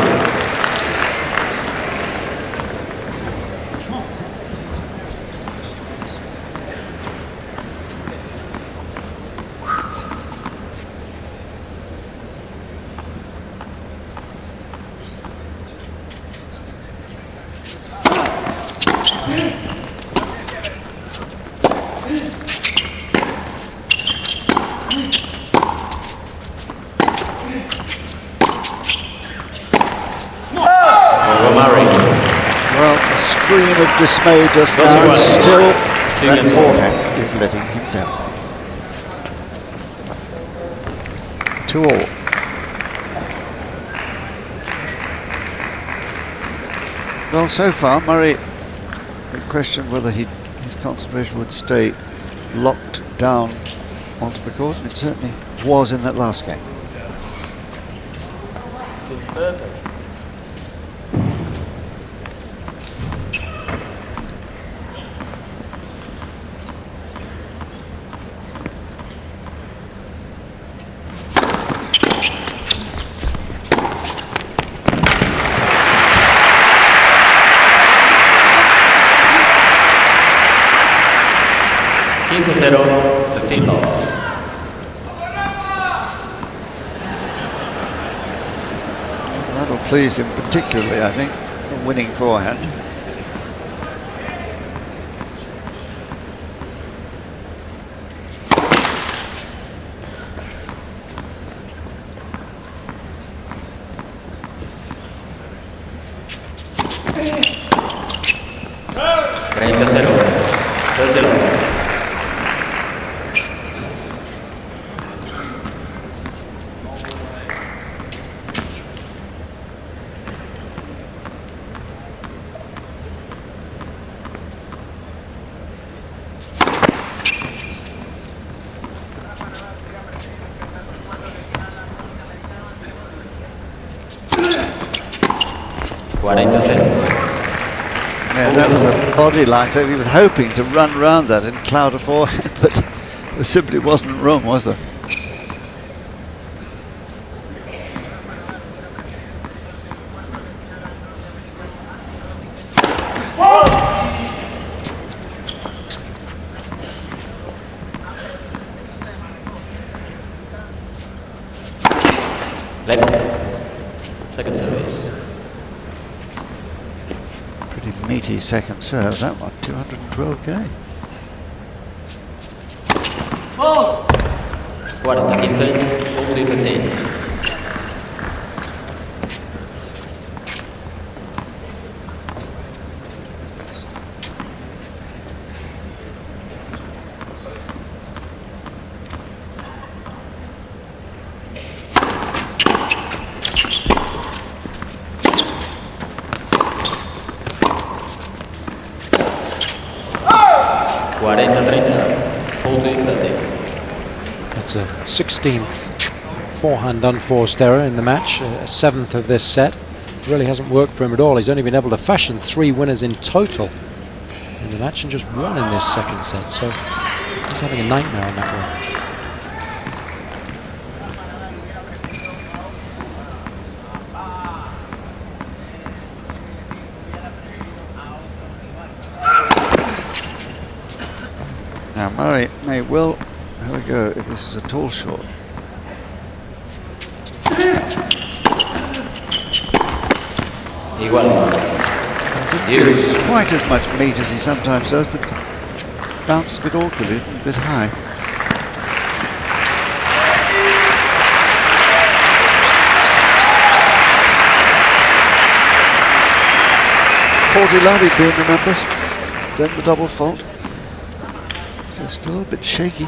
[SPEAKER 2] Well, a scream of dismay just now, and still that forehand is letting him down. 2-all. Well, so far, Murray questioned whether his concentration would stay locked down onto the court, and it certainly was in that last game.
[SPEAKER 4] Team 15 love.
[SPEAKER 2] That'll please him particularly, I think, a winning forehand. Yeah, that was a body lighter. He was hoping to run round that and cloud a forehand, but there simply wasn't room, was there?
[SPEAKER 4] Left. Second service.
[SPEAKER 2] Pretty meaty second serve, that one. 212k.
[SPEAKER 4] 40-15, 14-15.
[SPEAKER 1] That's a 16th forehand unforced error in the match, a 7th of this set. Really hasn't worked for him at all. He's only been able to fashion 3 winners in total in the match and just 1 in this second set. So he's having a nightmare on that one.
[SPEAKER 2] Now Murray may well have a go if this is a tall shot.
[SPEAKER 4] Iguales.
[SPEAKER 2] Quite as much meat as he sometimes does, but bounced a bit awkwardly, a bit high. Love he'd been, remembers. Then the double fault. So still a bit shaky.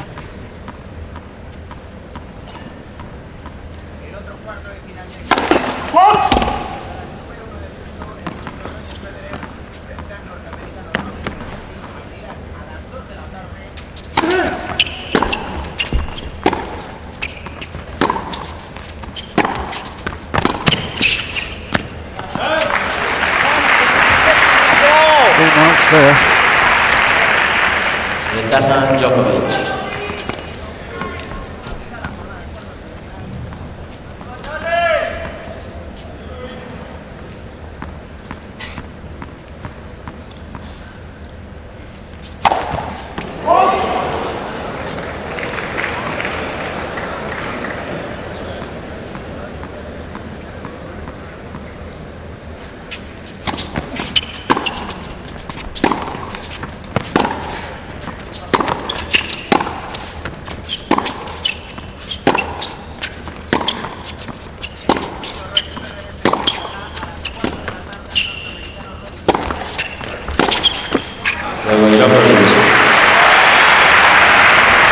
[SPEAKER 2] There.
[SPEAKER 4] Ventaja Đoković.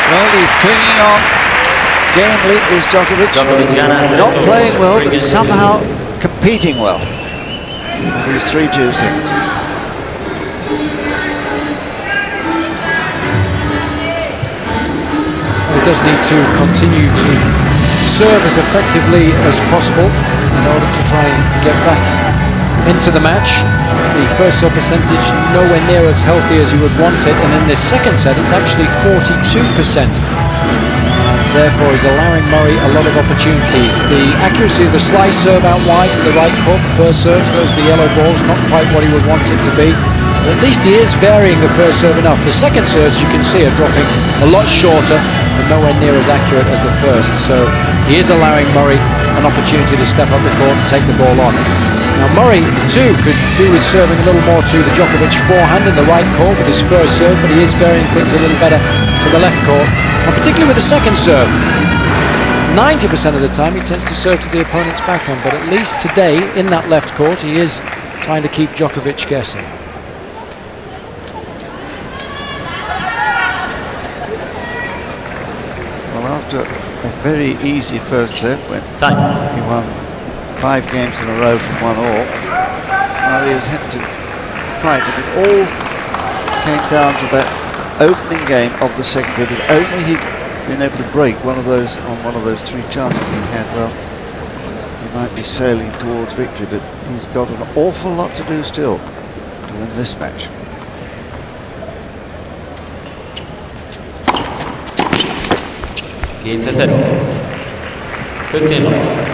[SPEAKER 2] Well, he's clinging on. Gamely is Đoković. Not playing well, but somehow competing well. These 3-2 seconds.
[SPEAKER 1] He does need to continue to serve as effectively as possible in order to try and get back into the match. The first serve percentage nowhere near as healthy as you would want it, and in this second set it's actually 42%. Therefore he's allowing Murray a lot of opportunities. The accuracy of the slice serve out wide to the right court, the first serves, those are the yellow balls, not quite what he would want it to be. But at least he is varying the first serve enough. The second serves, you can see, are dropping a lot shorter and nowhere near as accurate as the first. So he is allowing Murray an opportunity to step up the court and take the ball on. Now Murray too could do with serving a little more to the Đoković forehand in the right court with his first serve, but he is varying things a little better to the left court, and particularly with the second serve. 90% of the time he tends to serve to the opponent's backhand, but at least today in that left court he is trying to keep Đoković guessing.
[SPEAKER 2] Well, after a very easy first set when he won 5 games in a row from 1-all, Murray has had to fight, and it all came down to that opening game of the second set. If only he'd been able to break one of those on one of those 3 chances he had, well, he might be sailing towards victory, but he's got an awful lot to do still to win this match.
[SPEAKER 4] Game 15 love.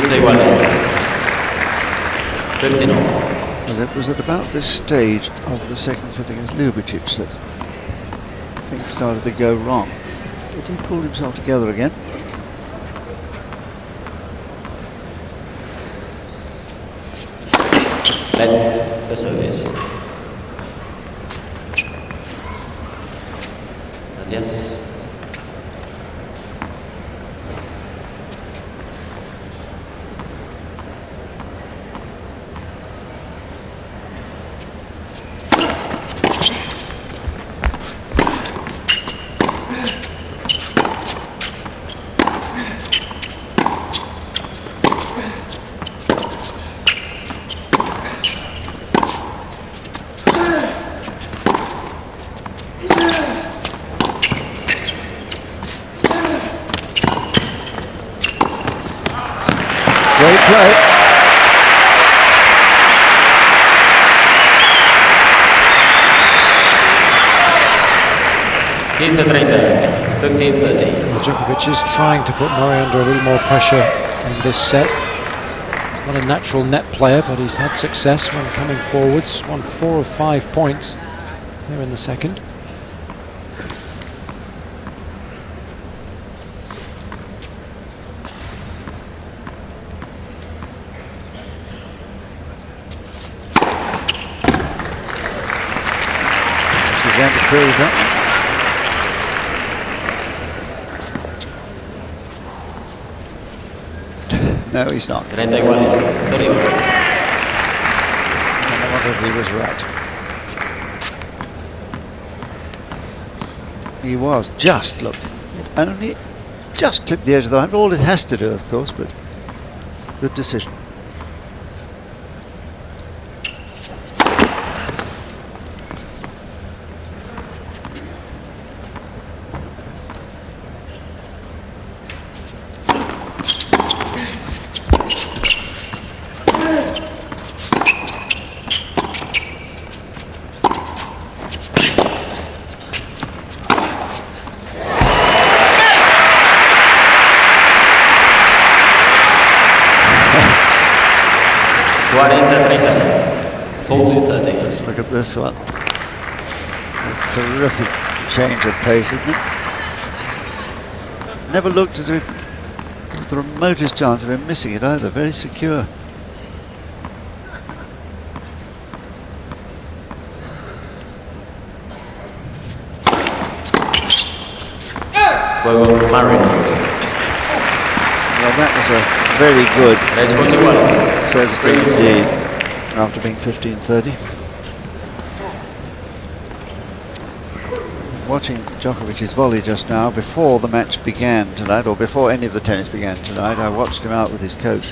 [SPEAKER 4] Iguales. 15 all.
[SPEAKER 2] And it was at about this stage of the second set against Đoković that things started to go wrong. But he pulled himself together again.
[SPEAKER 4] Let the service. Gracias.
[SPEAKER 2] Great play.
[SPEAKER 4] 15-30, 15-30.
[SPEAKER 1] Well, Đoković is trying to put Murray under a little more pressure in this set. He's not a natural net player, but he's had success when coming forwards. Won 4 of 5 points here in the second.
[SPEAKER 2] Going to prove that. No, he's not.
[SPEAKER 4] 30 iguales, 31.
[SPEAKER 2] I wonder if he was right. He was just, look, it only just clipped the edge of the line. All it has to do, of course, but good decision. Let's look at this one. It's a terrific change of pace, isn't it? Never looked as if there was the remotest chance of him missing it either. Very secure.
[SPEAKER 4] Madrid.
[SPEAKER 2] Well, that was a very good
[SPEAKER 4] 3 iguales.
[SPEAKER 2] service game indeed, after being 15-30. Watching Djokovic's volley just now, before the match began tonight, or before any of the tennis began tonight, I watched him out with his coach,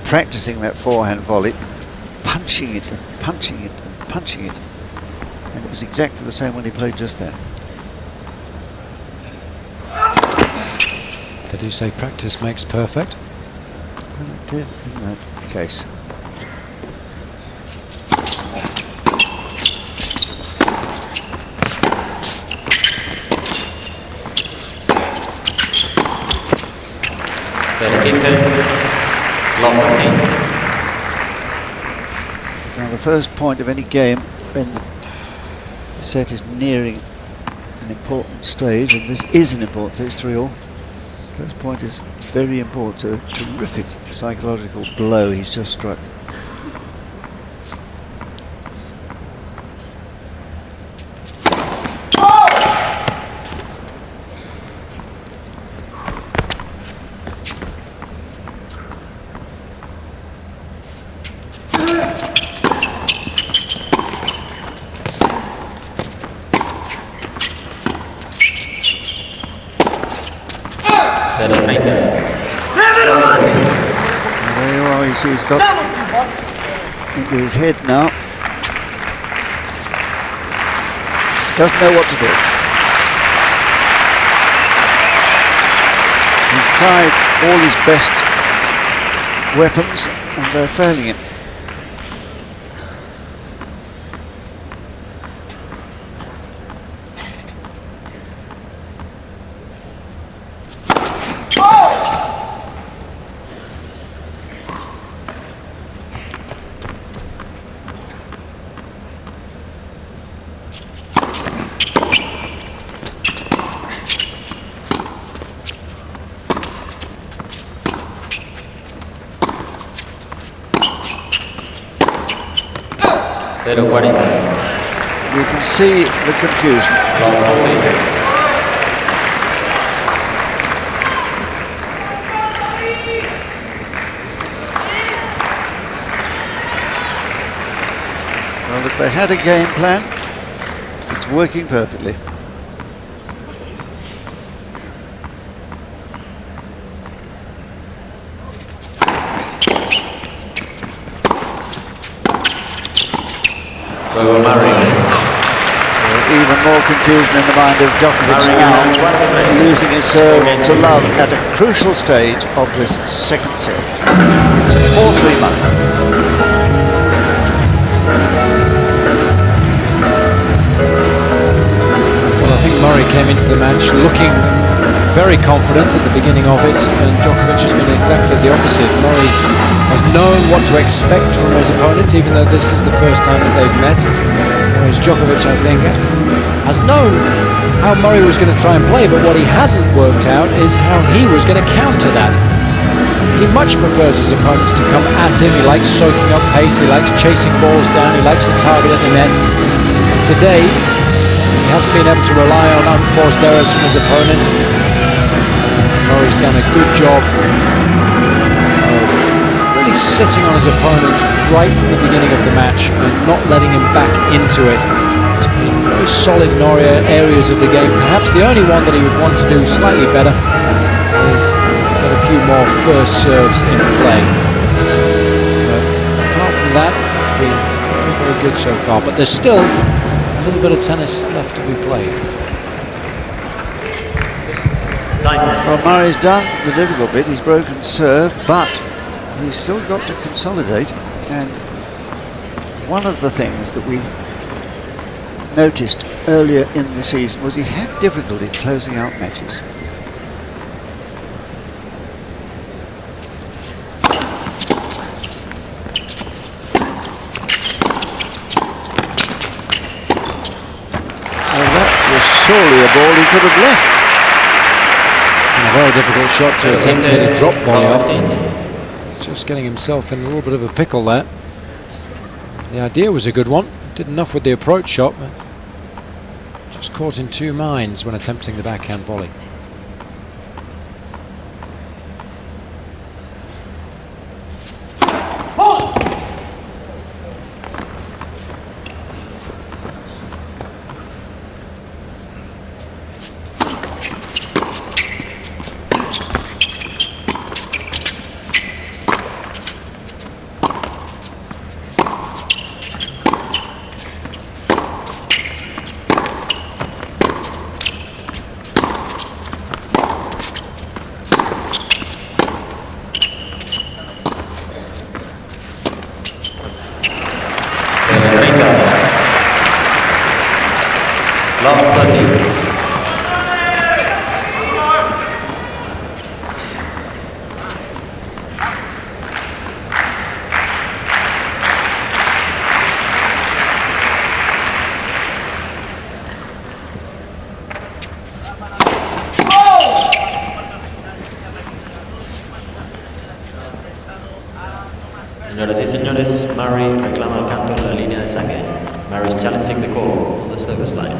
[SPEAKER 2] practicing that forehand volley, punching it and punching it and punching it. And it was exactly the same when he played just then.
[SPEAKER 1] They do say practice makes perfect.
[SPEAKER 2] Well, it did in that case.
[SPEAKER 4] Love 15.
[SPEAKER 2] Now the first point of any game when the set is nearing an important stage, and this is an important stage, 3-all. First point is very important, so a terrific psychological blow he's just struck. He's got into his head now. Doesn't know what to do. He's tried all his best weapons and they're failing him. You can see the confusion. Well, if they had a game plan, it's working perfectly. Even more confusion in the mind of Đoković now, losing his serve to love at a crucial stage of this second set. It's a 4-3 mark.
[SPEAKER 1] Well, I think Murray came into the match looking very confident at the beginning of it, and Đoković has been exactly the opposite. Murray has known what to expect from his opponent, even though this is the first time that they've met. Whereas Đoković, I think, has known how Murray was going to try and play, but what he hasn't worked out is how he was going to counter that. He much prefers his opponents to come at him. He likes soaking up pace, he likes chasing balls down, he likes a target at the net. Today, he hasn't been able to rely on unforced errors from his opponent. Murray's done a good job of really sitting on his opponent right from the beginning of the match and not letting him back into it. He's been very solid in areas of the game. Perhaps the only one that he would want to do slightly better is get a few more first serves in play. But apart from that, it's been very, very good so far. But there's still a little bit of tennis left to be played.
[SPEAKER 2] Well, Murray's done the difficult bit. He's broken serve, but he's still got to consolidate. And one of the things that we noticed earlier in the season was he had difficulty closing out matches. Well, that was surely a ball he could have left.
[SPEAKER 1] And a very difficult shot to attempt to hit a drop volley off. Just getting himself in a little bit of a pickle there. The idea was a good one. Did enough with the approach shot, but just caught in two minds when attempting the backhand volley.
[SPEAKER 4] Señoras y señores, Murray reclama el canto en la línea de saque. Murray is challenging the call on the service line.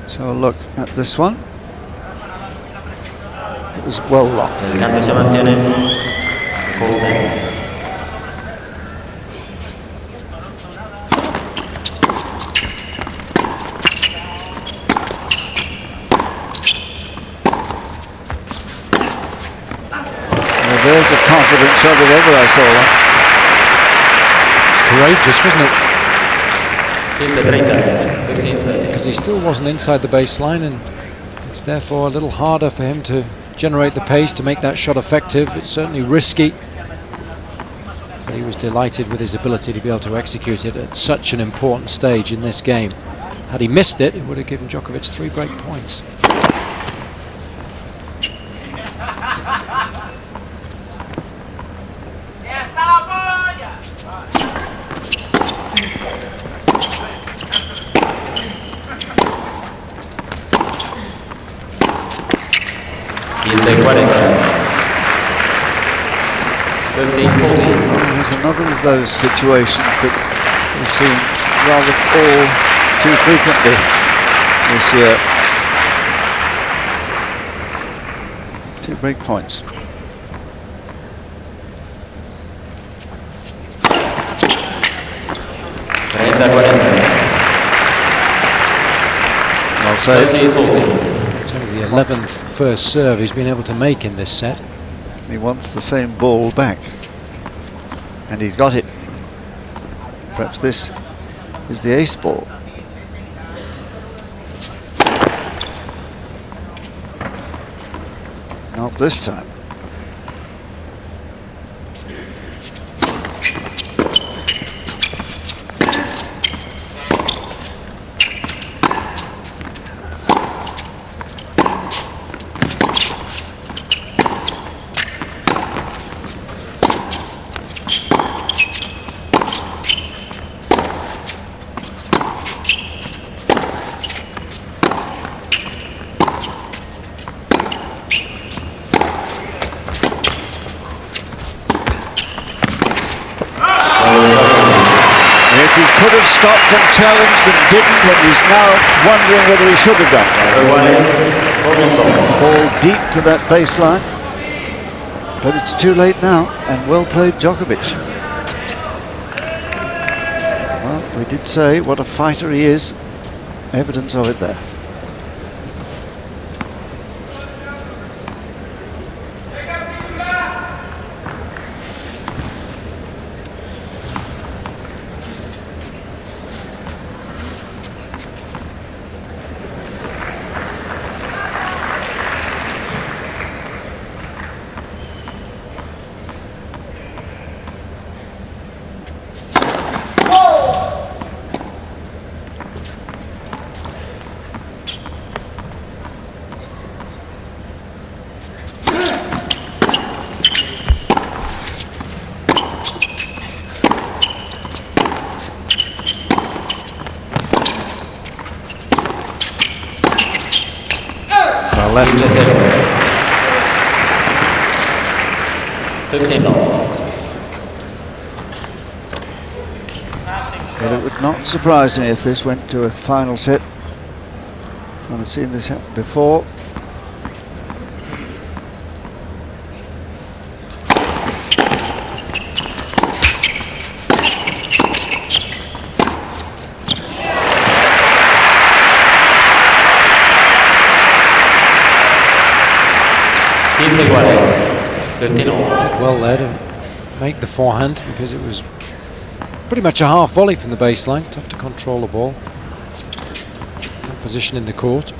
[SPEAKER 2] So look at this one. It was well long.
[SPEAKER 4] El canto se mantiene. The call stands.
[SPEAKER 2] There's a confident shot if ever I saw one.
[SPEAKER 1] It's courageous, wasn't it?
[SPEAKER 4] 15-30, 15-30.
[SPEAKER 1] Because he still wasn't inside the baseline, and it's therefore a little harder for him to generate the pace to make that shot effective. It's certainly risky, but he was delighted with his ability to be able to execute it at such an important stage in this game. Had he missed it, it would have given Đoković 3 break points.
[SPEAKER 2] There's another of those situations that we've seen rather all too frequently this year. 2 break points. I'll say
[SPEAKER 1] It's only the 11th first serve he's been able to make in this set.
[SPEAKER 2] he wants the same ball back, and he's got it. Perhaps this is the ace ball. Not this time. he could have stopped and challenged and didn't, and he's now wondering whether he should have done. Ball deep to that baseline, but it's too late now, and well played, Đoković. Well, we did say what a fighter he is. Evidence of it there. Left.
[SPEAKER 4] 15 off.
[SPEAKER 2] But it would not surprise me if this went to a final set. I've seen this happen before.
[SPEAKER 4] Iguales. 15 all.
[SPEAKER 1] Did well there to make the forehand, because it was pretty much a half volley from the baseline. Tough to control the ball. That position in the court.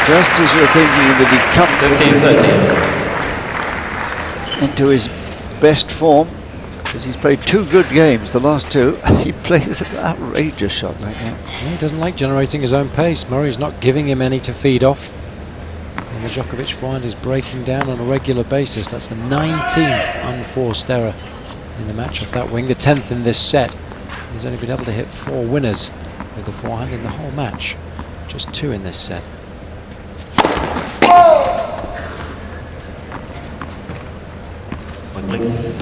[SPEAKER 2] Just as you're thinking that he'd come into his best form, because he's played 2 good games, the last 2, he plays an outrageous shot like that.
[SPEAKER 1] He doesn't like generating his own pace. Murray's not giving him any to feed off. And the Đoković forehand is breaking down on a regular basis. That's the 19th unforced error in the match off that wing, the 10th in this set. He's only been able to hit 4 winners with the forehand in the whole match. Just 2 in this set.
[SPEAKER 4] One, please.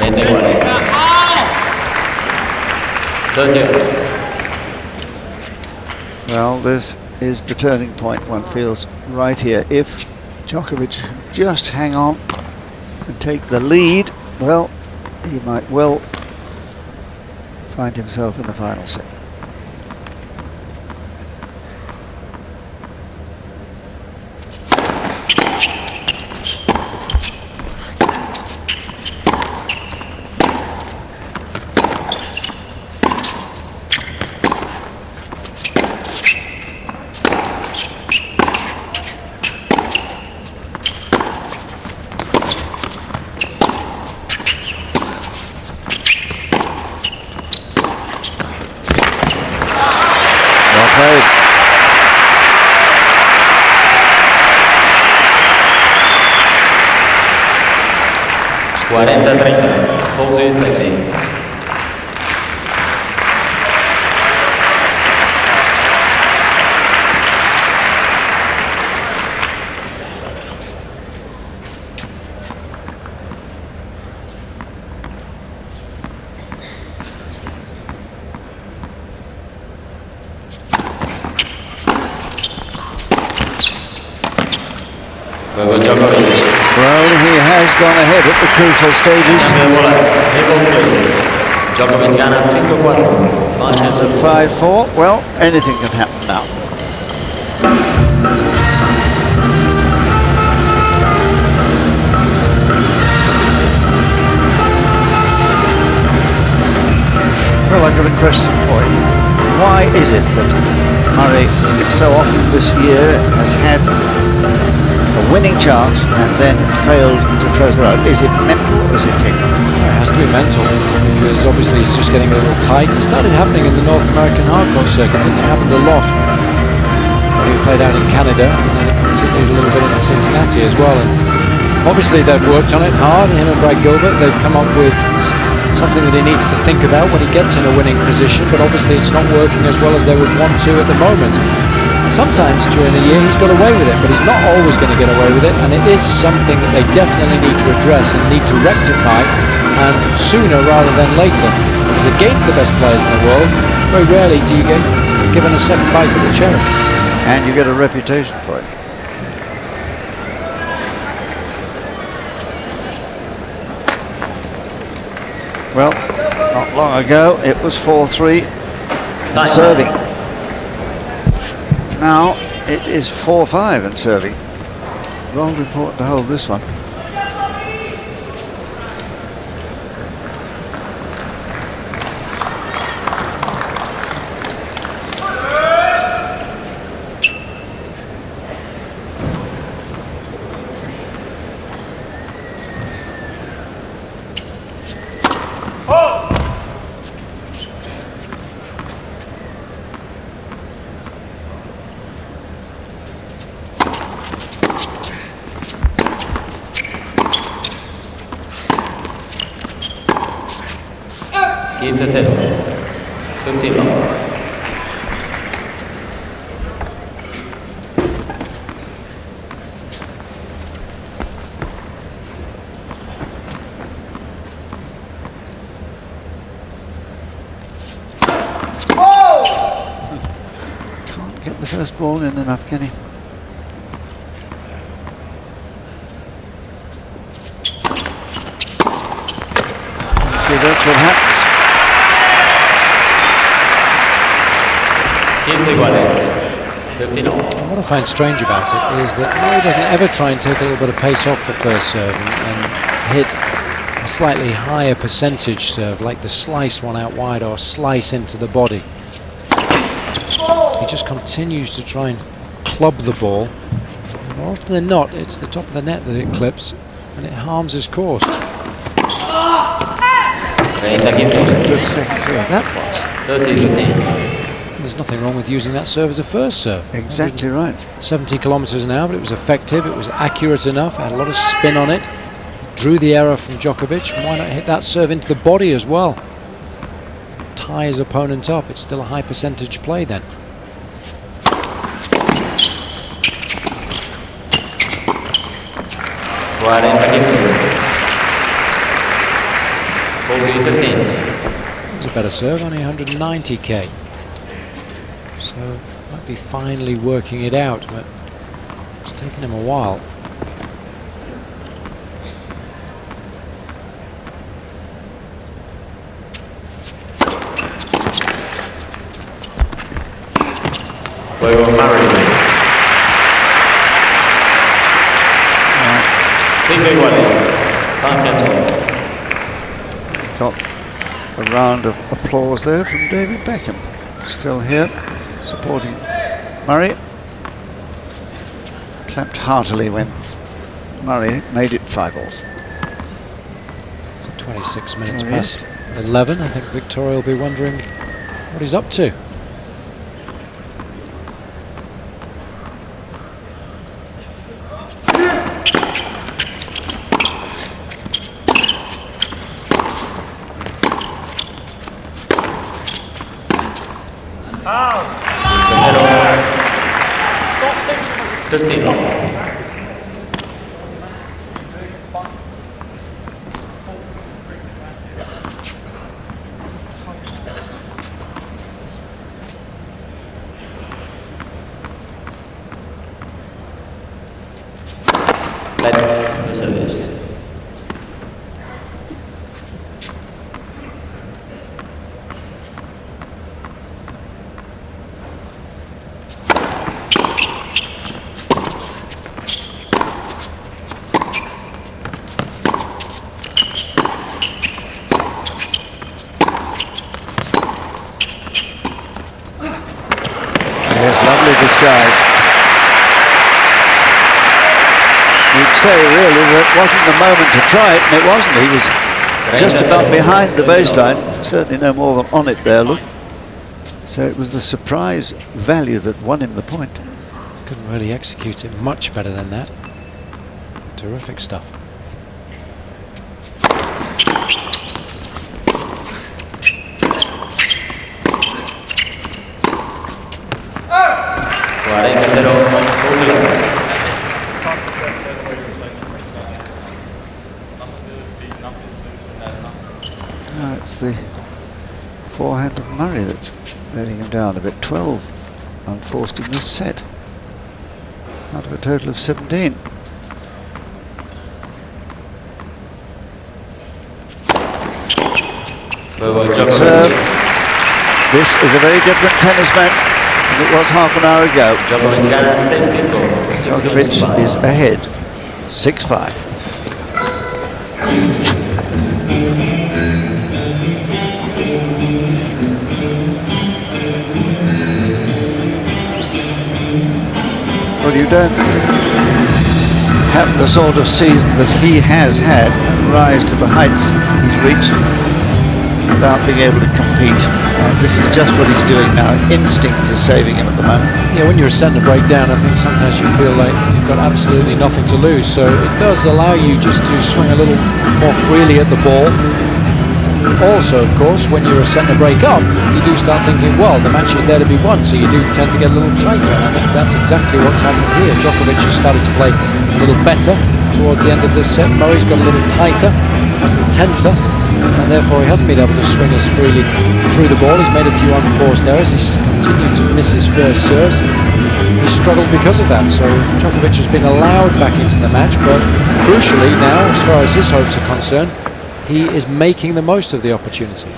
[SPEAKER 4] Iguales. 30.
[SPEAKER 2] Well, this is the turning point, one feels, right here. If Đoković just hang on and take the lead, well, he might well find himself in the final set. Well played.
[SPEAKER 4] 40-30. 40-30. Đoković.
[SPEAKER 2] Well, he has gone ahead at the crucial stages.
[SPEAKER 4] Nichols, please. Đoković gana 5-4. 5 games of
[SPEAKER 2] 5-4. Well, anything can happen now. is it that Murray so often this year has had a winning chance and then failed to close it out? Is it mental or is it technical?
[SPEAKER 1] It has to be mental, because obviously he's just getting a little tight. It started happening in the North American hardcore circuit, didn't it? It happened a lot when he played out in Canada, and then it continued a little bit in Cincinnati as well. And obviously they've worked on it hard, him and Brad Gilbert. They've come up with something that he needs to think about when he gets in a winning position, but obviously it's not working as well as they would want to at the moment. Sometimes during the year he's got away with it, but he's not always going to get away with it, and it is something that they definitely need to address and need to rectify, and sooner rather than later. Because against the best players in the world, very rarely do you get given a second bite of the cherry.
[SPEAKER 2] And you get a reputation for it. Well, not long ago it was 4-3 serving. Now it is 4-5 and serving. Well important to hold this one.
[SPEAKER 4] Game for 15 love.
[SPEAKER 2] Can't get the first ball in enough, can he? See, that's what happens.
[SPEAKER 4] Iguales, 15 all.
[SPEAKER 1] What I find strange about it is that Murray doesn't ever try and take a little bit of pace off the first serve and hit a slightly higher percentage serve, like the slice one out wide or slice into the body. He just continues to try and club the ball. More often than not, it's the top of the net that it clips, and it harms his course.
[SPEAKER 2] Good second serve that was.
[SPEAKER 4] 13-15.
[SPEAKER 1] There's nothing wrong with using that serve as a first serve.
[SPEAKER 2] Exactly right.
[SPEAKER 1] 70 kilometers an hour, but it was effective, it was accurate enough, had a lot of spin on it. Drew the error from Đoković, and why not hit that serve into the body as well? Tie his opponent up, it's still a high percentage play then. It was a better serve, only 190k. So might be finally working it out, but it's taken him a while.
[SPEAKER 4] We were married. 5 iguales. 5 games all.
[SPEAKER 2] Got a round of applause there from David Beckham. Still here, supporting Murray. Clapped heartily when Murray made it 5 balls.
[SPEAKER 1] 26 minutes
[SPEAKER 2] There he is.
[SPEAKER 1] past 11. I think Victoria will be wondering what he's up to.
[SPEAKER 4] Stop 15 off. Let's the service.
[SPEAKER 2] could say really that wasn't the moment to try it, and it wasn't. He was just about behind the baseline, certainly no more than on it there, look. So it was the surprise value that won him the point.
[SPEAKER 1] Couldn't really execute it much better than that. Terrific stuff.
[SPEAKER 2] It's the forehand of Murray that's letting him down a bit. 12 unforced in this set, out of a total of 17. This is a very different tennis match than it was half an hour ago. Đoković is ahead, 6-5. Well, you don't have the sort of season that he has had and rise to the heights he's reached without being able to compete. This is just what he's doing now. Instinct is saving him at the moment.
[SPEAKER 1] Yeah, when you're setting a break down, I think sometimes you feel like you've got absolutely nothing to lose. So it does allow you just to swing a little more freely at the ball. Also, of course, when you're setting a break up, you do start thinking, well, the match is there to be won, so you do tend to get a little tighter. And I think that's exactly what's happened here. Đoković has started to play a little better towards the end of this set. Murray's got a little tighter, a little tenser, and therefore he hasn't been able to swing as freely through the ball. He's made a few unforced errors. He's continued to miss his first serves. He's struggled because of that. So Đoković has been allowed back into the match, but crucially now, as far as his hopes are concerned, he is making the most of the opportunity.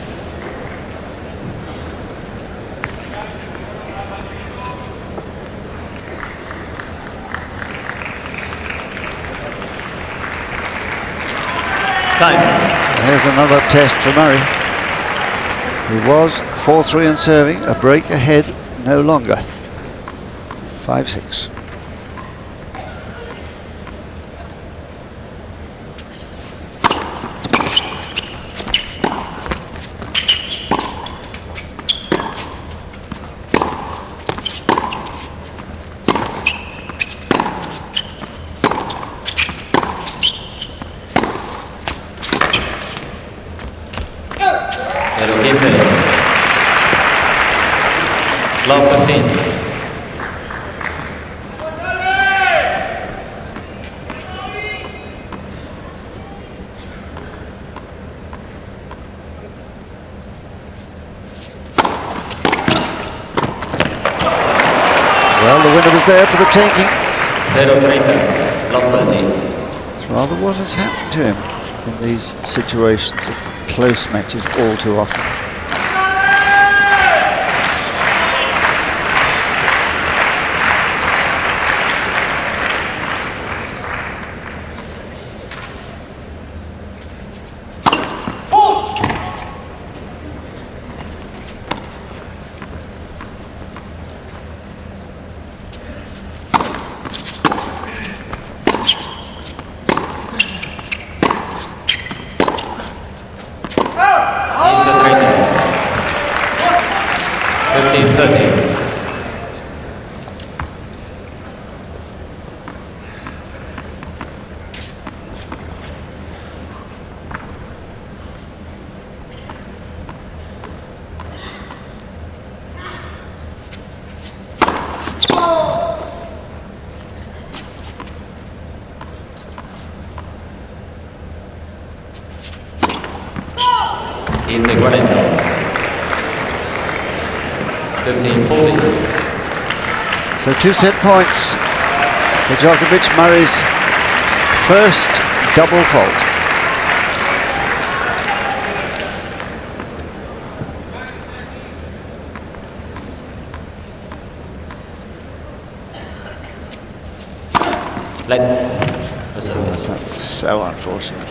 [SPEAKER 3] Time.
[SPEAKER 2] Here's another test for Murray. He was 4-3 in serving, a break ahead no longer. 5-6.
[SPEAKER 4] Love 15.
[SPEAKER 2] Well, the winner was there for the taking.
[SPEAKER 4] 0-30. Love 30.
[SPEAKER 2] It's rather what has happened to him in these situations of close matches all too often. So 2 set points for Đoković, Murray's first double fault.
[SPEAKER 4] Let's the service.
[SPEAKER 2] So unfortunate.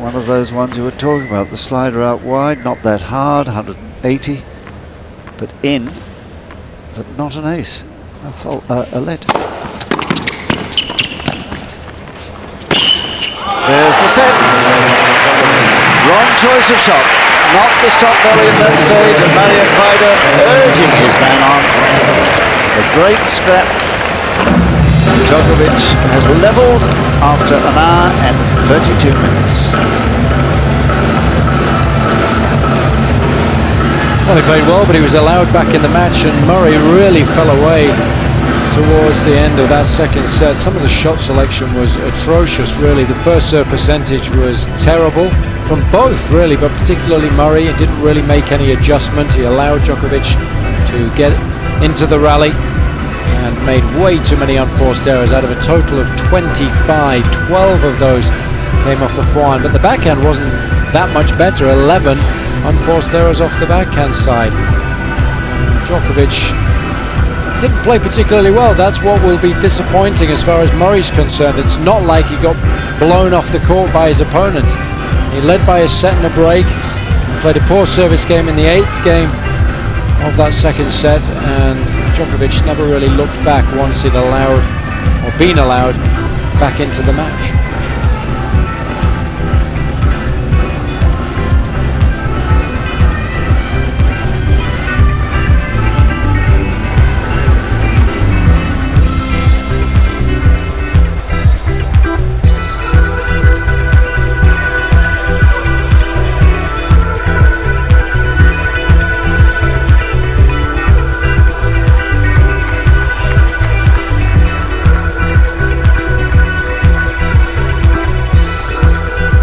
[SPEAKER 2] One of those ones you were talking about, the slider out wide, not that hard, 180, but in, but not an ace, a let. There's the set. Wrong choice of shot. Not the stop volley in that stage, and Marian Vida urging his man on. A great scrap. Đoković has levelled after an hour and 32 minutes.
[SPEAKER 1] Well, he played well, but he was allowed back in the match, and Murray really fell away towards the end of that second set. Some of the shot selection was atrocious, really. The first serve percentage was terrible from both, really, but particularly Murray. He didn't really make any adjustment. He allowed Đoković to get into the rally and made way too many unforced errors. Out of a total of 25, 12 of those came off the forehand, but the backhand wasn't that much better. 11 unforced errors off the backhand side. Đoković didn't play particularly well. That's what will be disappointing as far as Murray's concerned. It's not like he got blown off the court by his opponent. He led by a set and a break, played a poor service game in the 8th game of that second set, and Đoković never really looked back once he'd allowed, or been allowed, back into the match.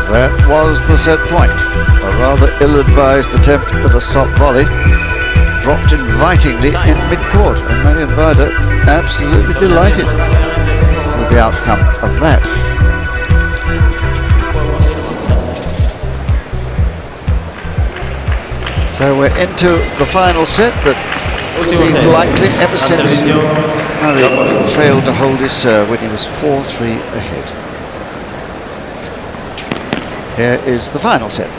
[SPEAKER 2] That was the set point. A rather ill-advised attempt at a stop volley, dropped invitingly in mid-court, and Marian Vida absolutely delighted with the outcome of that. So we're into the final set that seemed likely ever since Murray failed to hold his serve when he was 4-3 ahead. Here is the final set.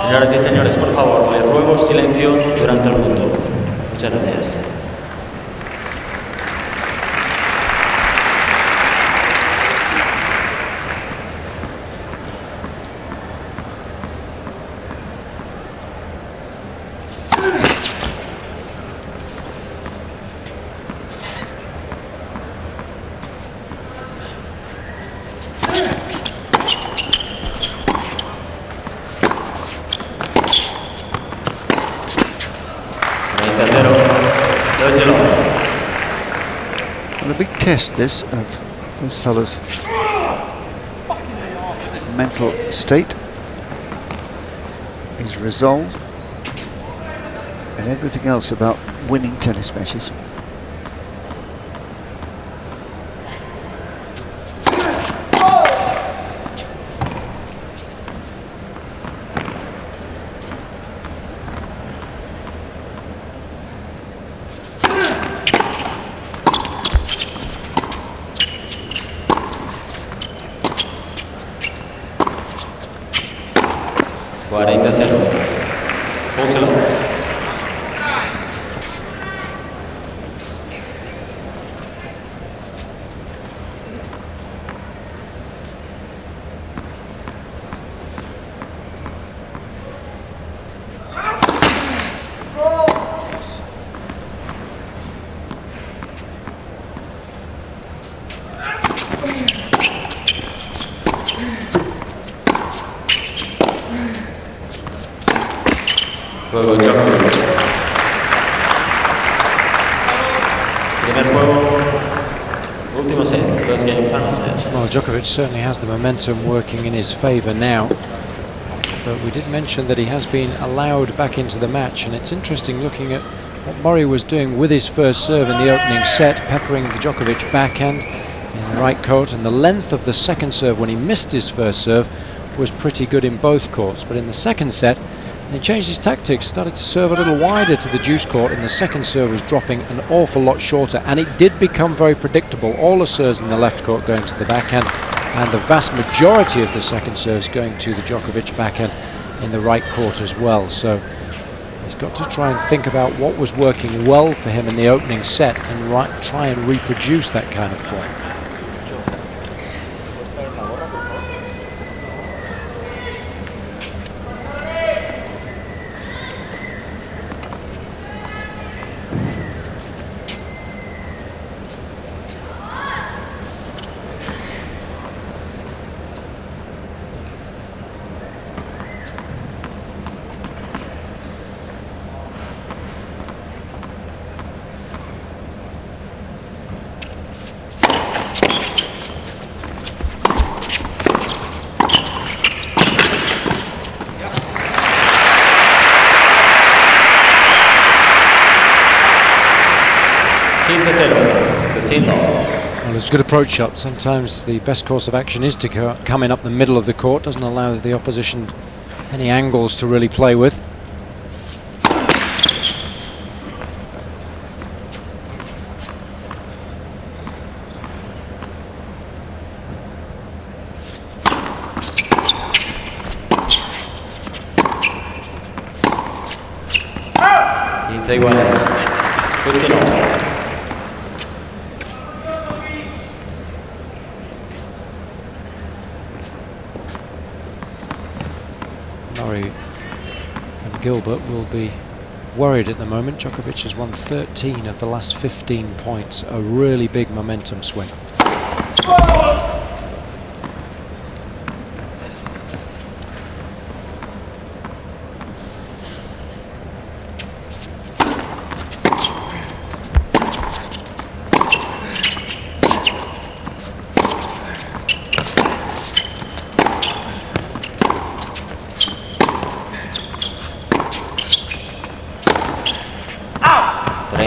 [SPEAKER 4] Señoras y señores, por favor, les ruego silencio durante el punto. Muchas gracias.
[SPEAKER 2] And a big test this of this fellow's mental state, his resolve, and everything else about winning tennis matches.
[SPEAKER 4] Luego Đoković. Primer juego, último set, first game, final set.
[SPEAKER 1] Well, Đoković certainly has the momentum working in his favour now. but we did mention that he has been allowed back into the match, and it's interesting looking at what Murray was doing with his first serve in the opening set, peppering the Đoković backhand in the right court, and the length of the second serve when he missed his first serve was pretty good in both courts. But in the second set he changed his tactics, started to serve a little wider to the deuce court, and the second serve was dropping an awful lot shorter, and it did become very predictable. All the serves in the left court going to the backhand, and the vast majority of the second serves going to the Đoković backhand in the right court as well. So he's got to try and think about what was working well for him in the opening set and try and reproduce that kind of form. Well, it's a good approach shot. Sometimes the best course of action is to come in up the middle of the court. Doesn't allow the opposition any angles to really play with. Murray and Gilbert will be worried at the moment. Đoković has won 13 of the last 15 points, a really big momentum swing.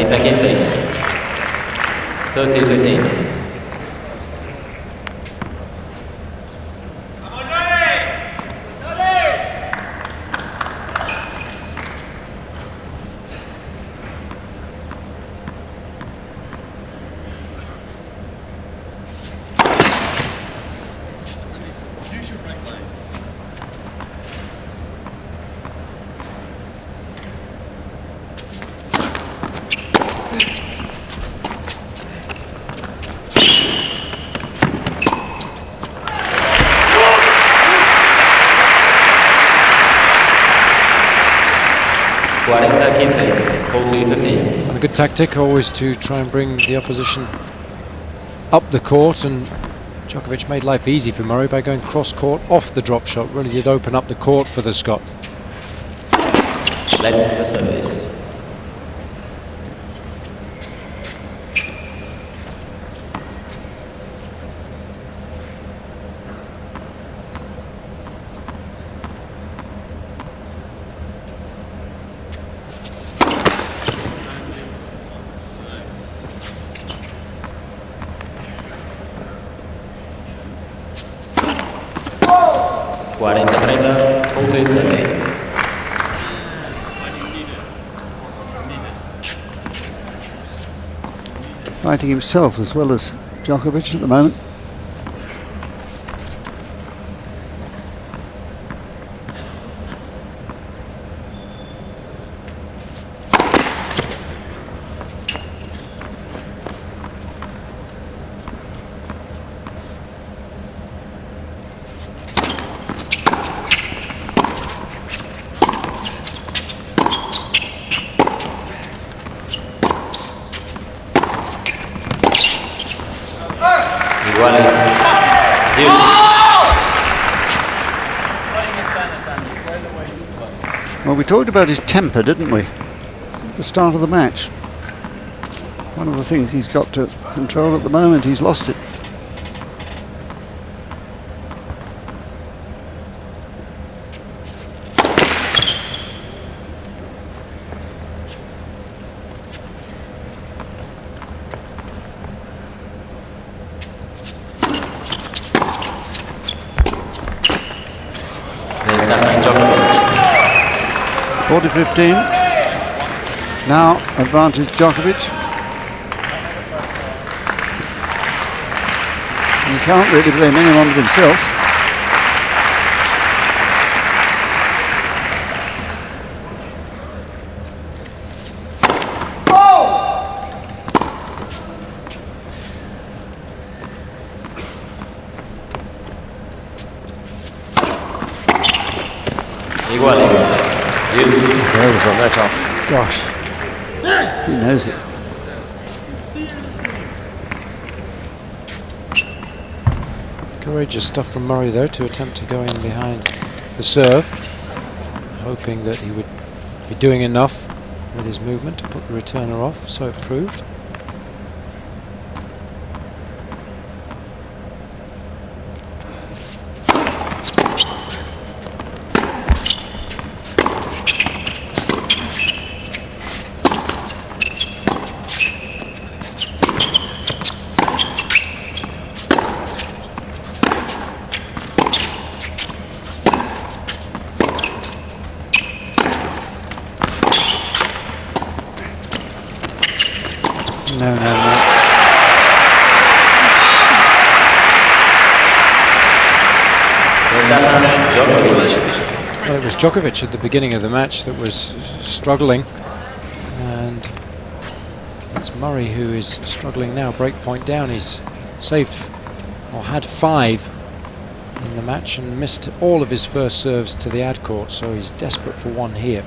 [SPEAKER 4] Back in 30-15.
[SPEAKER 1] And a good tactic always to try and bring the opposition up the court, and Đoković made life easy for Murray by going cross court off the drop shot. Really did open up the court for the Scot.
[SPEAKER 4] Length for service.
[SPEAKER 2] Fighting himself as well as Đoković at the moment. Well, we talked about his temper, didn't we, at the start of the match? One of the things he's got to control at the moment, he's lost it. 40-15. Now advantage Đoković. He can't really blame anyone but himself.
[SPEAKER 4] Iguales.
[SPEAKER 2] There was a let off. Gosh, he knows it.
[SPEAKER 1] Courageous stuff from Murray though to attempt to go in behind the serve, hoping that he would be doing enough with his movement to put the returner off, so it proved. No. Well, it was Đoković at the beginning of the match that was struggling, and it's Murray who is struggling now. Break point down. He's saved or had 5 in the match and missed all of his first serves to the ad court, so he's desperate for one here.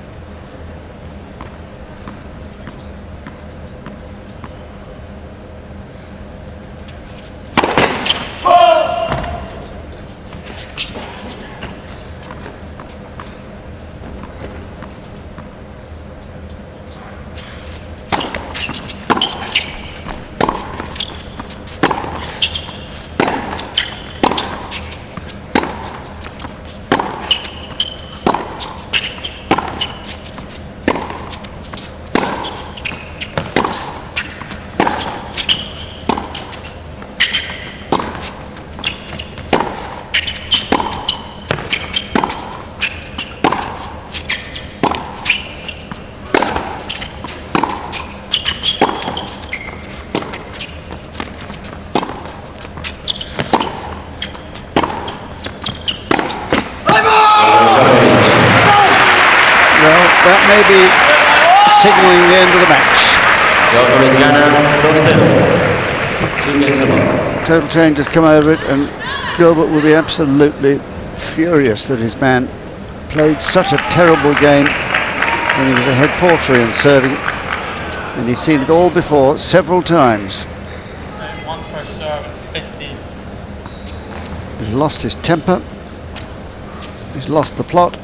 [SPEAKER 2] That may be signalling the end of the match.
[SPEAKER 4] Đoković gana 2-0. 2 games above.
[SPEAKER 2] Total change has come over it, and Gilbert will be absolutely furious that his man played such a terrible game when he was ahead 4-3 and serving, and he's seen it all before several times.
[SPEAKER 5] One first serve and 50.
[SPEAKER 2] He's lost his temper, he's lost the plot,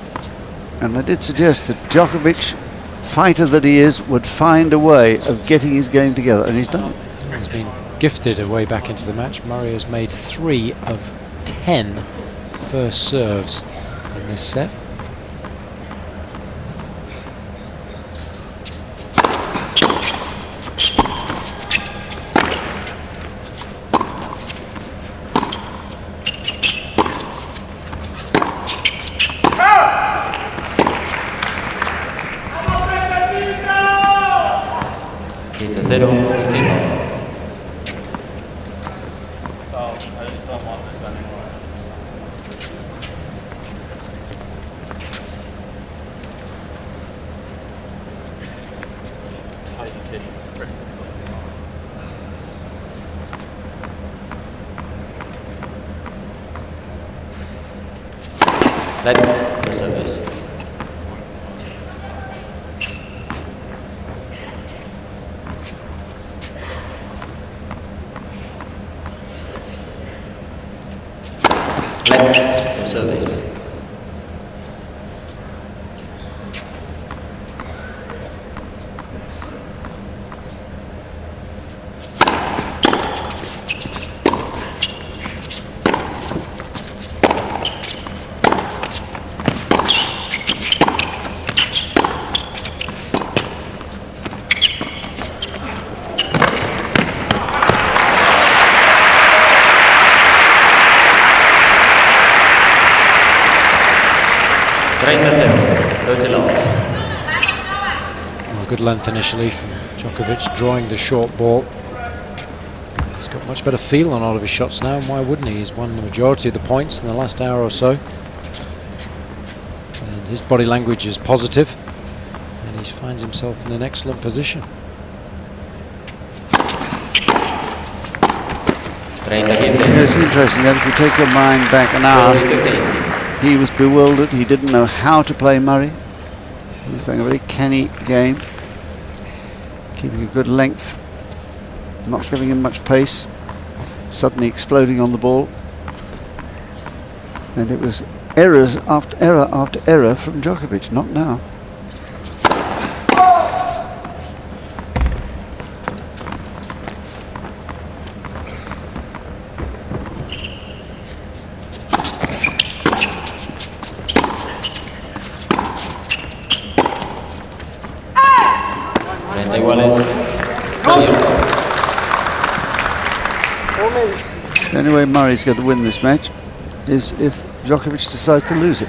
[SPEAKER 2] and I did suggest that Đoković, fighter that he is, would find a way of getting his game together, and he's done it.
[SPEAKER 1] He's been gifted a way back into the match. Murray has made 3 of 10 first serves in this set.
[SPEAKER 4] Let's the service. Let's the service. Total off.
[SPEAKER 1] good length initially from Đoković, drawing the short ball. He's got much better feel on all of his shots now, and why wouldn't he? He's won the majority of the points in the last hour or so. And his body language is positive, and he finds himself in an excellent position.
[SPEAKER 2] It's interesting that if you take your mind back an hour, he was bewildered. He didn't know how to play Murray. He was playing a very canny game, keeping a good length, not giving him much pace, suddenly exploding on the ball. And it was errors after error after error from Đoković, not now. The only way Murray's going to win this match is if Đoković decides to lose it.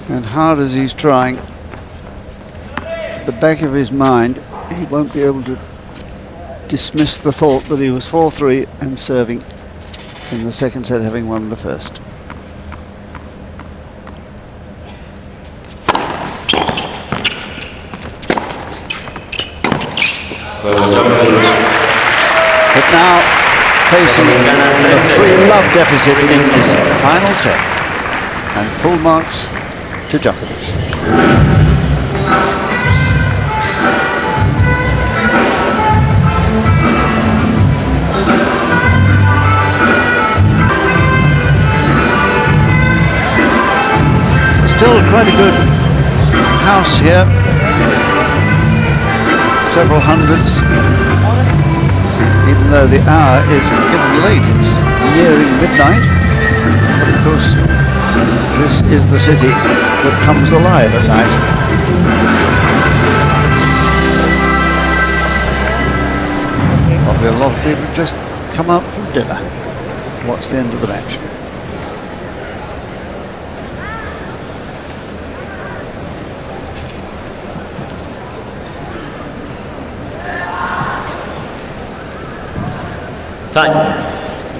[SPEAKER 2] And hard as he's trying, at the back of his mind, he won't be able to dismiss the thought that he was 4-3 and serving in the second set, having won the first. But now facing a 3-love deficit in this final set, and full marks to Đoković. Still quite a good house here, several hundreds, even though the hour is getting late. It's nearing midnight, but of course this is the city that comes alive at night. Probably a lot of people just come out from dinner to watch the end of the match.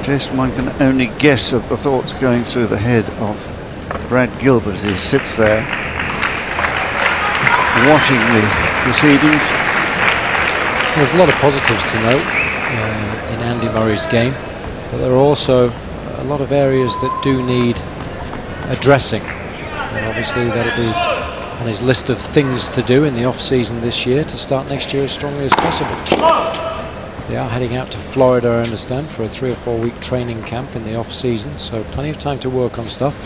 [SPEAKER 2] Just one can only guess at the thoughts going through the head of Brad Gilbert as he sits there watching the proceedings.
[SPEAKER 1] There's a lot of positives to note in Andy Murray's game, but there are also a lot of areas that do need addressing, and obviously that'll be on his list of things to do in the off-season this year to start next year as strongly as possible. They are heading out to Florida, I understand, for a 3 or 4 week training camp in the off-season, so plenty of time to work on stuff.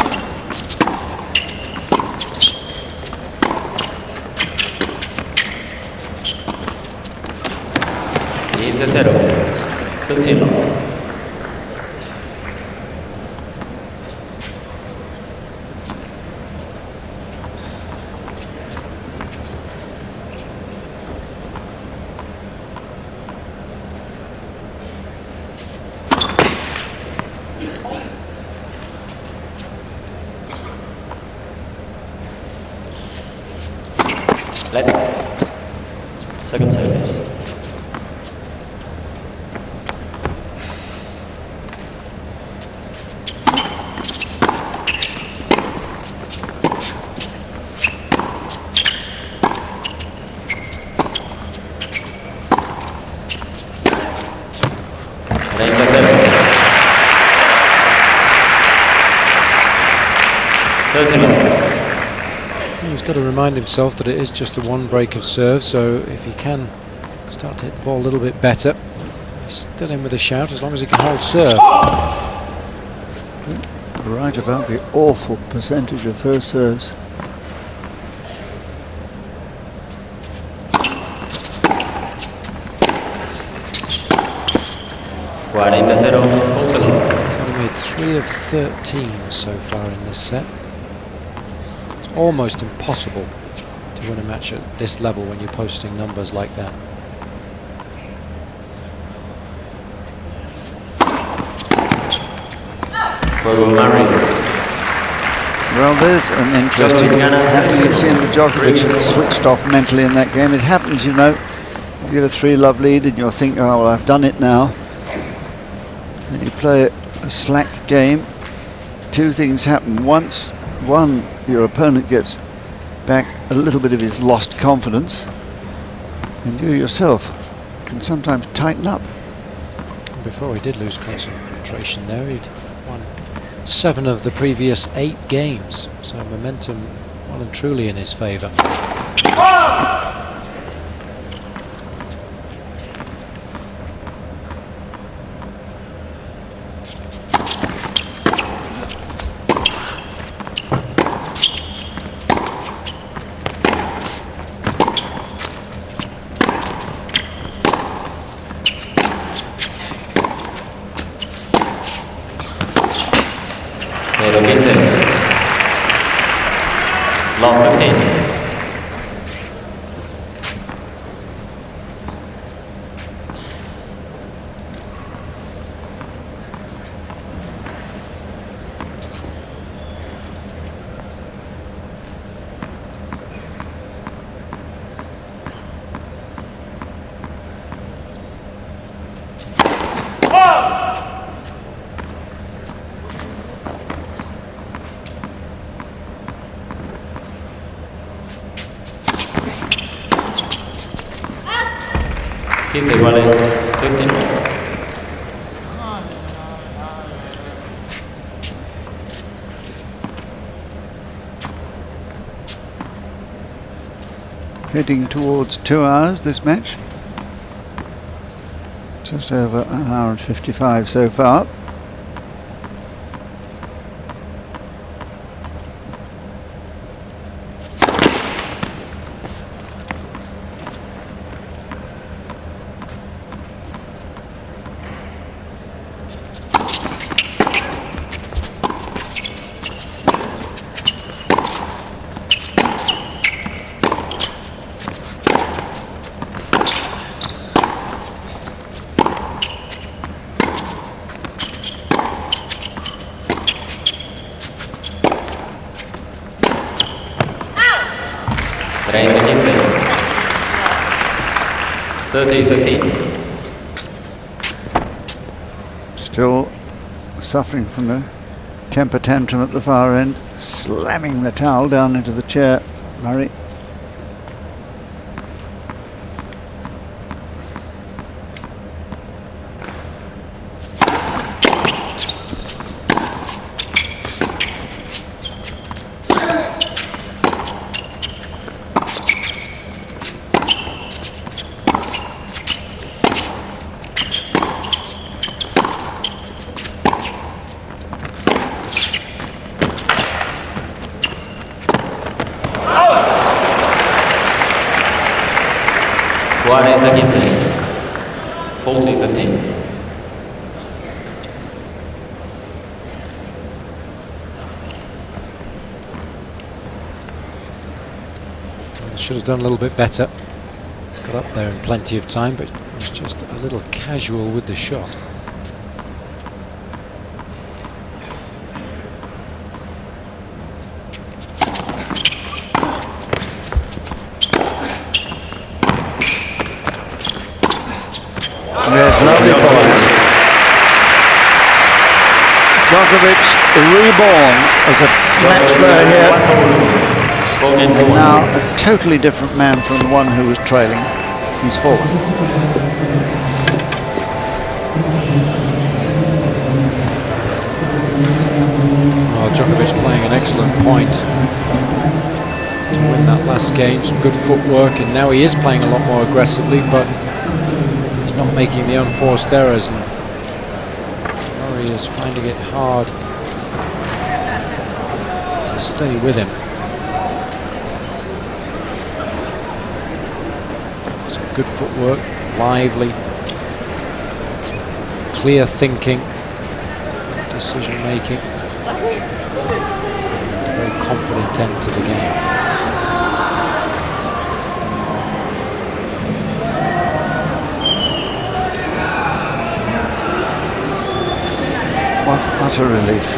[SPEAKER 4] Second service.
[SPEAKER 1] He's got to remind himself that it is just the one break of serve, so if he can start to hit the ball a little bit better, He's still in with a shout as long as he can hold serve.
[SPEAKER 2] Right about the awful percentage of first serves.
[SPEAKER 4] He's
[SPEAKER 1] only made 3 of 13 so far in this set. It's almost impossible to win a match at this level when you're posting numbers like that.
[SPEAKER 2] Well, there's an interesting happening with Đoković. Switched off mentally in that game. It happens, you know. You get a 3-love lead and you'll think, oh, well, I've done it now. And you play a slack game. Two things happen. One, your opponent gets back a little bit of his lost confidence, and you yourself can sometimes tighten up.
[SPEAKER 1] Before he did lose concentration there, he'd won 7 of the previous 8 games, so momentum well and truly in his favour.
[SPEAKER 4] Love 15. Keith igual es 15.
[SPEAKER 2] Heading towards 2 hours this match. Just over an hour and 55 so far.
[SPEAKER 4] Treinta 30-15.
[SPEAKER 2] Still suffering from a temper tantrum at the far end, slamming the towel down into the chair, Murray.
[SPEAKER 4] Cuarenta 15. 40-15.
[SPEAKER 1] Should have done a little bit better. Got up there in plenty of time, but was just a little casual with the shot.
[SPEAKER 2] Yes, lovely forehand. Đoković reborn as a match player here. And now a totally different man from the one who was trailing. He's forward.
[SPEAKER 1] Oh, Đoković playing an excellent point to win that last game. Some good footwork, and now he is playing a lot more aggressively, but he's not making the unforced errors, and Murray is finding it hard to stay with him. Some good footwork, lively, clear thinking, decision making, and a very confident end to the game.
[SPEAKER 2] What utter relief.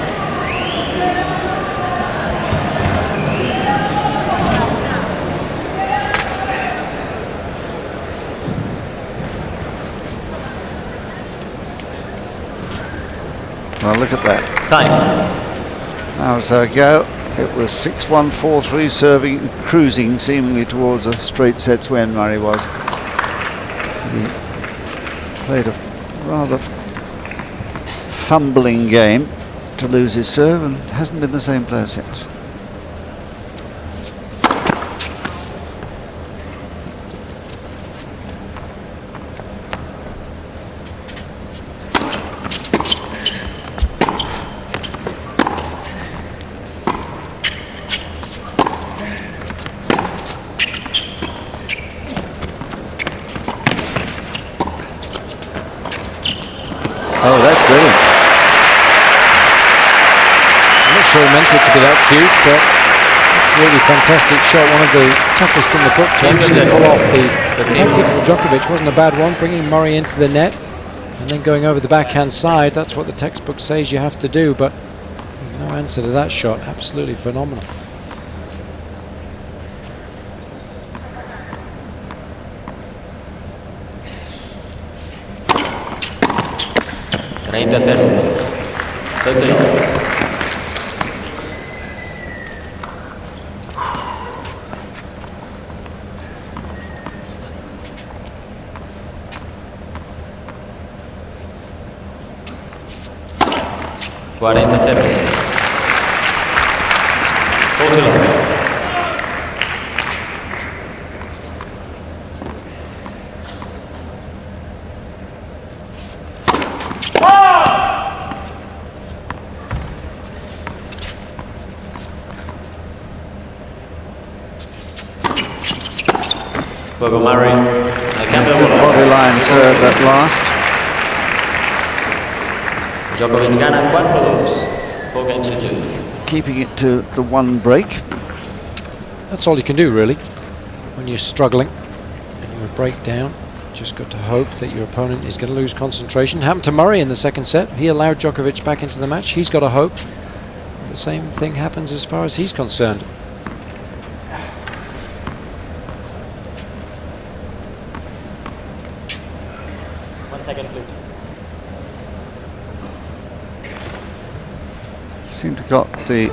[SPEAKER 2] Well, look at that.
[SPEAKER 3] Time.
[SPEAKER 2] Hours ago, it was 6-1, 4-3 serving, cruising seemingly towards a straight sets when Murray was. He played a rather fumbling game to lose his serve and hasn't been the same player since. Oh, that's brilliant.
[SPEAKER 1] I'm not sure he meant it to be that cute, but absolutely fantastic shot. One of the toughest in the book to actually pull off. The tactic from Đoković wasn't a bad one, bringing Murray into the net and then going over the backhand side. That's what the textbook says you have to do, but there's no answer to that shot. Absolutely phenomenal.
[SPEAKER 4] That's it. Murray,
[SPEAKER 2] body line serve at last.
[SPEAKER 4] Đoković gana 4-2, 4 games to 2.
[SPEAKER 2] Keeping it to the one break.
[SPEAKER 1] That's all you can do, really, when you're struggling and you're a breakdown. Just got to hope that your opponent is going to lose concentration. Happened to Murray in the second set. He allowed Đoković back into the match. He's got to hope the same thing happens as far as he's concerned.
[SPEAKER 3] Second, please.
[SPEAKER 2] Seem to have got the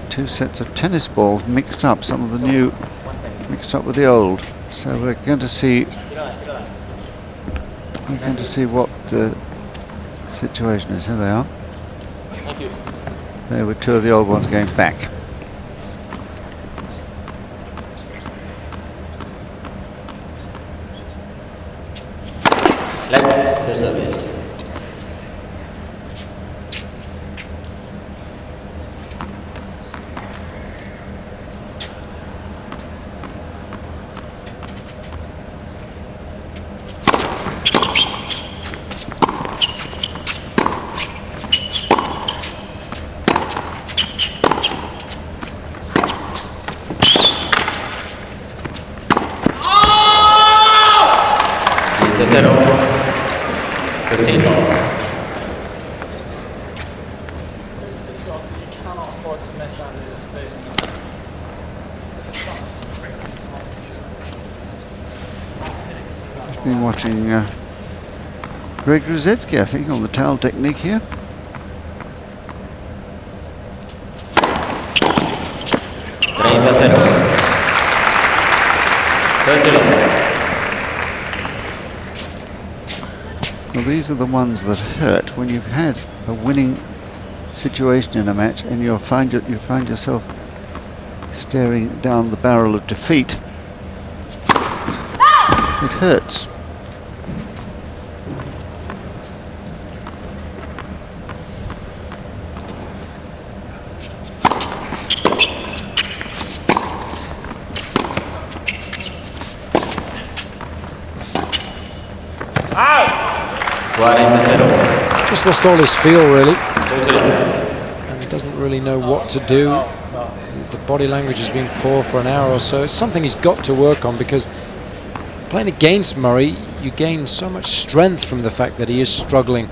[SPEAKER 2] two sets of tennis balls mixed up. Some of the new mixed up with the old. So we're going to see. We're going to see what the situation is. Here they are.
[SPEAKER 3] Thank you.
[SPEAKER 2] There were two of the old ones going back.
[SPEAKER 4] Let's the service.
[SPEAKER 2] Been watching Greg Ruzetsky, I think, on the towel technique here. Well, these are the ones that hurt when you've had a winning situation in a match and you find yourself staring down the barrel of defeat. It hurts.
[SPEAKER 4] 40.
[SPEAKER 1] Just lost all his feel, really,
[SPEAKER 4] Totally.
[SPEAKER 1] and he doesn't really know what to do. The body language has been poor for an hour or so. It's something he's got to work on, because playing against Murray, you gain so much strength from the fact that he is struggling.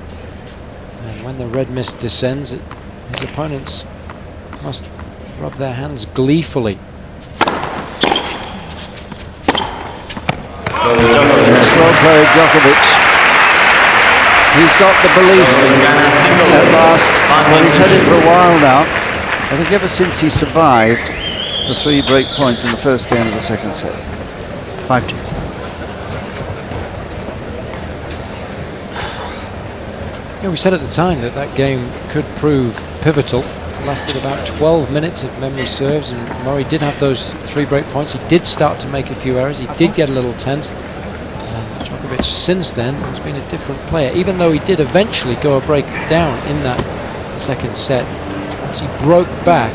[SPEAKER 1] And when the red mist descends, his opponents must rub their hands gleefully.
[SPEAKER 2] Well played, Đoković. He's got the belief at last. Well, he's had it for a while now. I think ever since he survived the 3 break points in the first game of the second set. 5-2.
[SPEAKER 1] Yeah, we said at the time that that game could prove pivotal. It lasted about 12 minutes if memory serves, and Murray did have those 3 break points. He did start to make a few errors. He did get a little tense. And Đoković since then has been a different player, even though he did eventually go a break down in that second set. Once he broke back,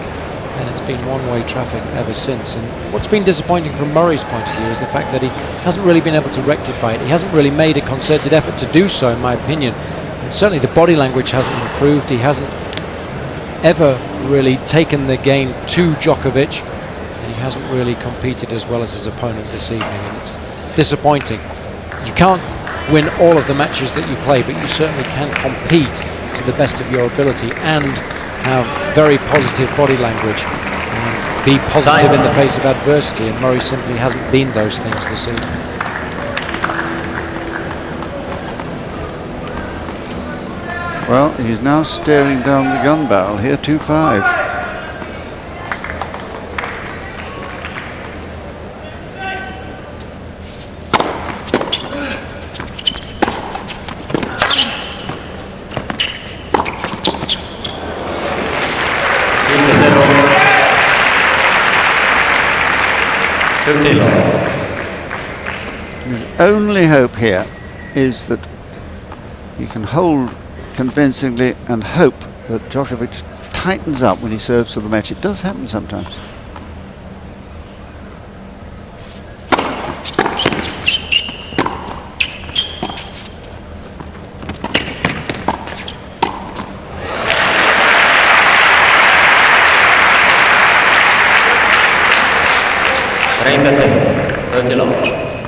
[SPEAKER 1] and it's been one-way traffic ever since. And what's been disappointing from Murray's point of view is the fact that he hasn't really been able to rectify it. He hasn't really made a concerted effort to do so, in my opinion. And certainly the body language hasn't improved. He hasn't ever really taken the game to Đoković, and he hasn't really competed as well as his opponent this evening, and it's disappointing. You can't win all of the matches that you play, but you certainly can compete to the best of your ability and have very positive body language and be positive in the face of adversity, and Murray simply hasn't been those things this evening.
[SPEAKER 2] Well, he's now staring down the gun barrel here, 2-5. His only hope here is that he can hold convincingly and hope that Đoković tightens up when he serves for the match. It does happen sometimes.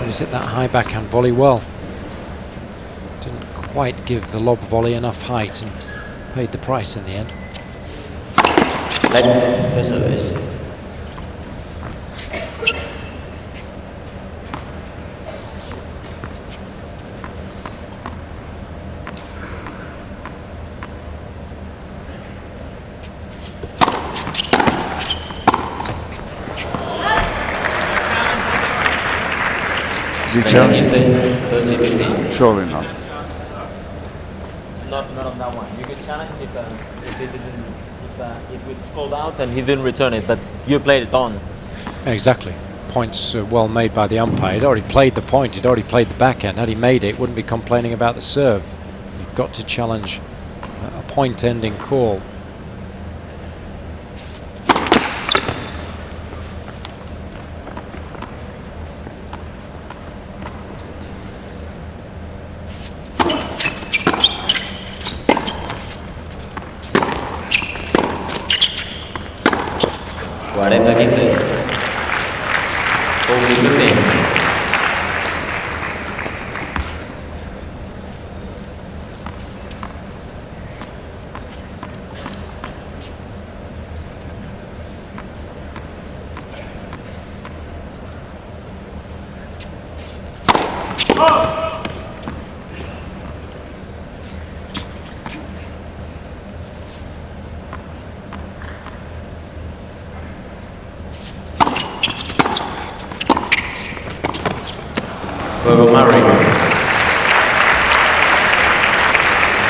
[SPEAKER 1] He's hit that high backhand volley well. Didn't quite give the lob volley enough height and paid the price in the end.
[SPEAKER 4] Let's the service.
[SPEAKER 2] Is he challenging?
[SPEAKER 4] 30-15.
[SPEAKER 2] Surely not.
[SPEAKER 3] Not on that one. You could challenge if it was called out and he didn't return it, but you played it on.
[SPEAKER 1] Exactly. Points well made by the umpire. He'd already played the point, he'd already played the backhand. Had he made it, wouldn't be complaining about the serve. You've got to challenge a point-ending call.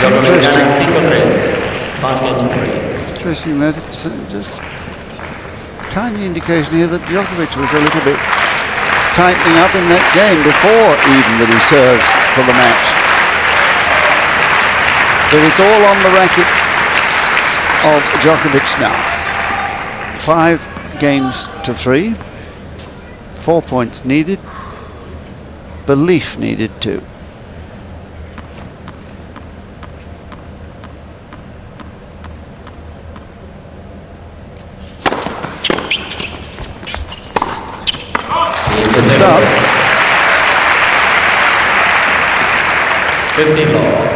[SPEAKER 4] Đoković gana 5-3. 5 games to 3.
[SPEAKER 2] Interesting that it's just a tiny indication here that Đoković was a little bit tightening up in that game before even that he serves for the match. But it's all on the racket of Đoković now. 5 games to 3. 4 points needed. Belief needed too.
[SPEAKER 4] 15 love.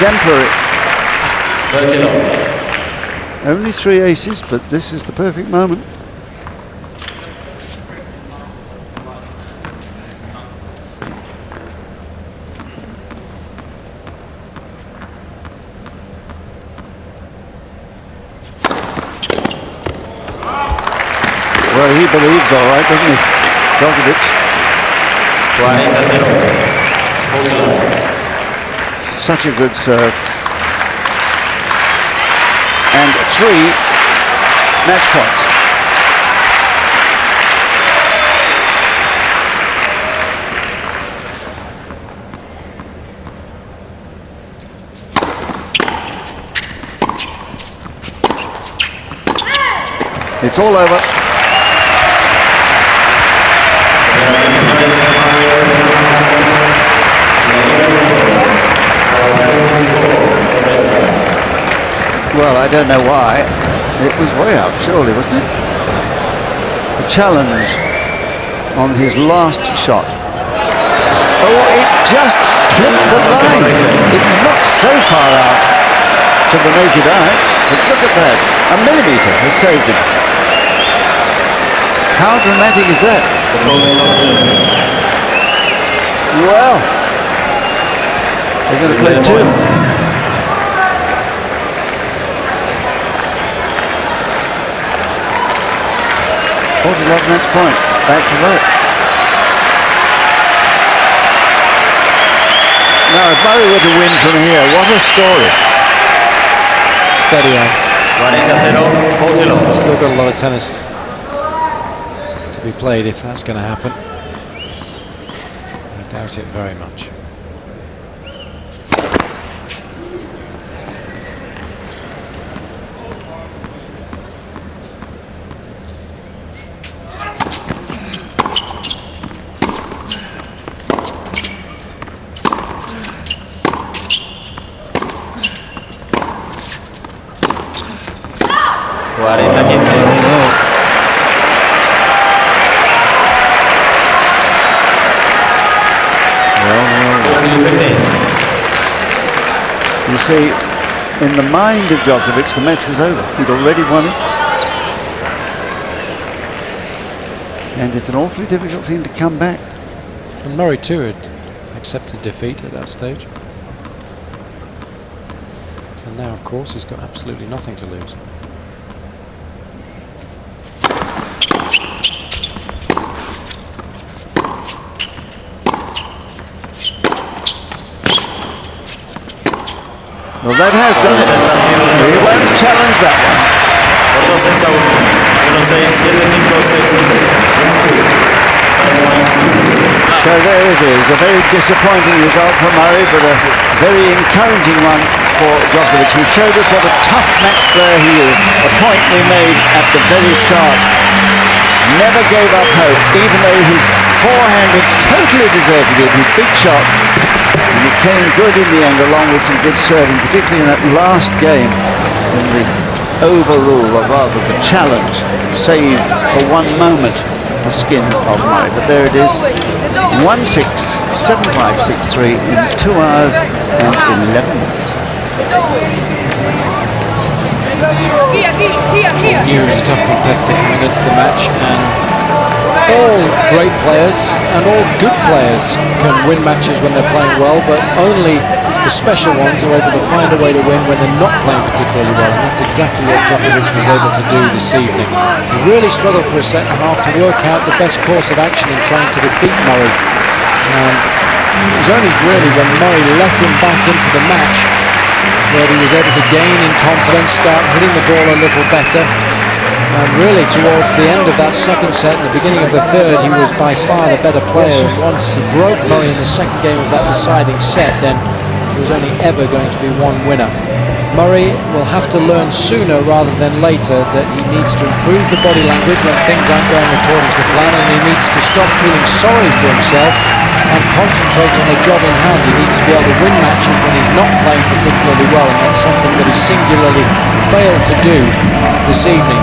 [SPEAKER 2] Exemplary.
[SPEAKER 4] 30 love.
[SPEAKER 2] Only 3 aces, but this is the perfect moment. Well, he believes all right, doesn't he? Đoković.
[SPEAKER 4] 40 love.
[SPEAKER 2] Such a good serve. And 3 match points. It's all over. Well, I don't know why. It was way out, surely, wasn't it? The challenge on his last shot. Oh, it just clipped the line. It looked so far out to the naked eye. But look at that. A millimetre has saved it. How dramatic is that? Well, they're going to play 2. 40 love match point. Back to vote. Now, if Murray were to win from here, what a story.
[SPEAKER 1] Steady on.
[SPEAKER 4] 40 love.
[SPEAKER 1] Still got a lot of tennis to be played if that's going to happen. I doubt it very much.
[SPEAKER 2] You see, in the mind of Đoković, the match was over. He'd already won it. And it's an awfully difficult thing to come back.
[SPEAKER 1] And Murray too had accepted defeat at that stage. So now, of course, he's got absolutely nothing to lose.
[SPEAKER 2] Well, that has done it. He won't challenge that one. So there it is, a very disappointing result for Murray, but a very encouraging one for Đoković, who showed us what a tough match player he is. A point we made at the very start. Never gave up hope, even though his forehand had totally deserted him, his big shot. And it came good in the end, along with some good serving, particularly in that last game, when the overrule, or rather the challenge, saved for one moment the skin of Murray. But there it is, 1-6, 7-5, 6-3 in 2 hours and 11 minutes.
[SPEAKER 1] He was a tough competitor coming into the match, and all great players and all good players can win matches when they're playing well, but only the special ones are able to find a way to win when they're not playing particularly well, and that's exactly what Đoković was able to do this evening. He really struggled for a set and a half to work out the best course of action in trying to defeat Murray, and it was only really when Murray let him back into the match where he was able to gain in confidence, start hitting the ball a little better. And really towards the end of that second set and the beginning of the third, he was by far the better player. Once he broke Murray in the second game of that deciding set, then there was only ever going to be one winner. Murray will have to learn sooner rather than later that he needs to improve the body language when things aren't going according to plan, and he needs to stop feeling sorry for himself and concentrate on the job in hand. He needs to be able to win matches when he's not playing particularly well, and that's something that he singularly failed to do this evening.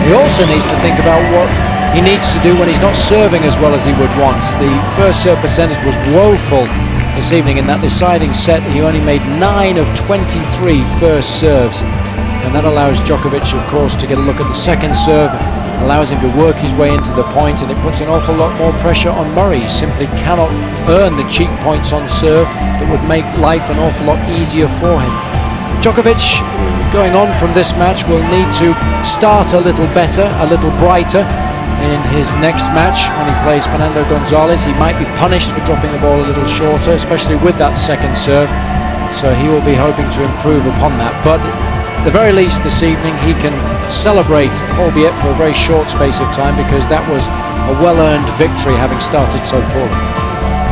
[SPEAKER 1] He also needs to think about what he needs to do when he's not serving as well as he would want. The first serve percentage was woeful this evening. In that deciding set, he only made 9 of 23 first serves, and that allows Đoković, of course, to get a look at the second serve, allows him to work his way into the point, and it puts an awful lot more pressure on Murray. He simply cannot earn the cheap points on serve that would make life an awful lot easier for him. Đoković, going on from this match, will need to start a little better, a little brighter in his next match when he plays Fernando Gonzalez. He might be punished for dropping the ball a little shorter, especially with that second serve, so he will be hoping to improve upon that. But at the very least this evening he can celebrate, albeit for a very short space of time, because that was a well-earned victory, having started so poorly.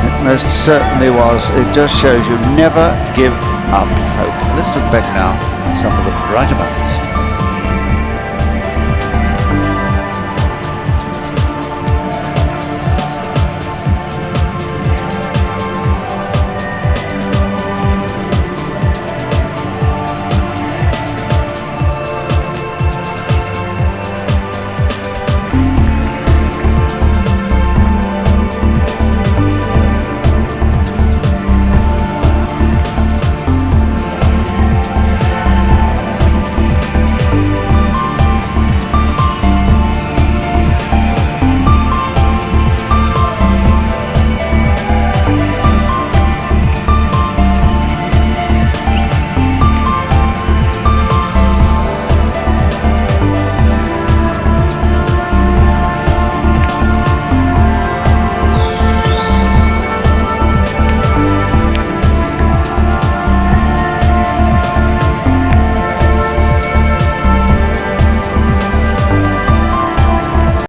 [SPEAKER 2] It most certainly was. It just shows you never give up hope. Let's look back now at some of the brighter moments.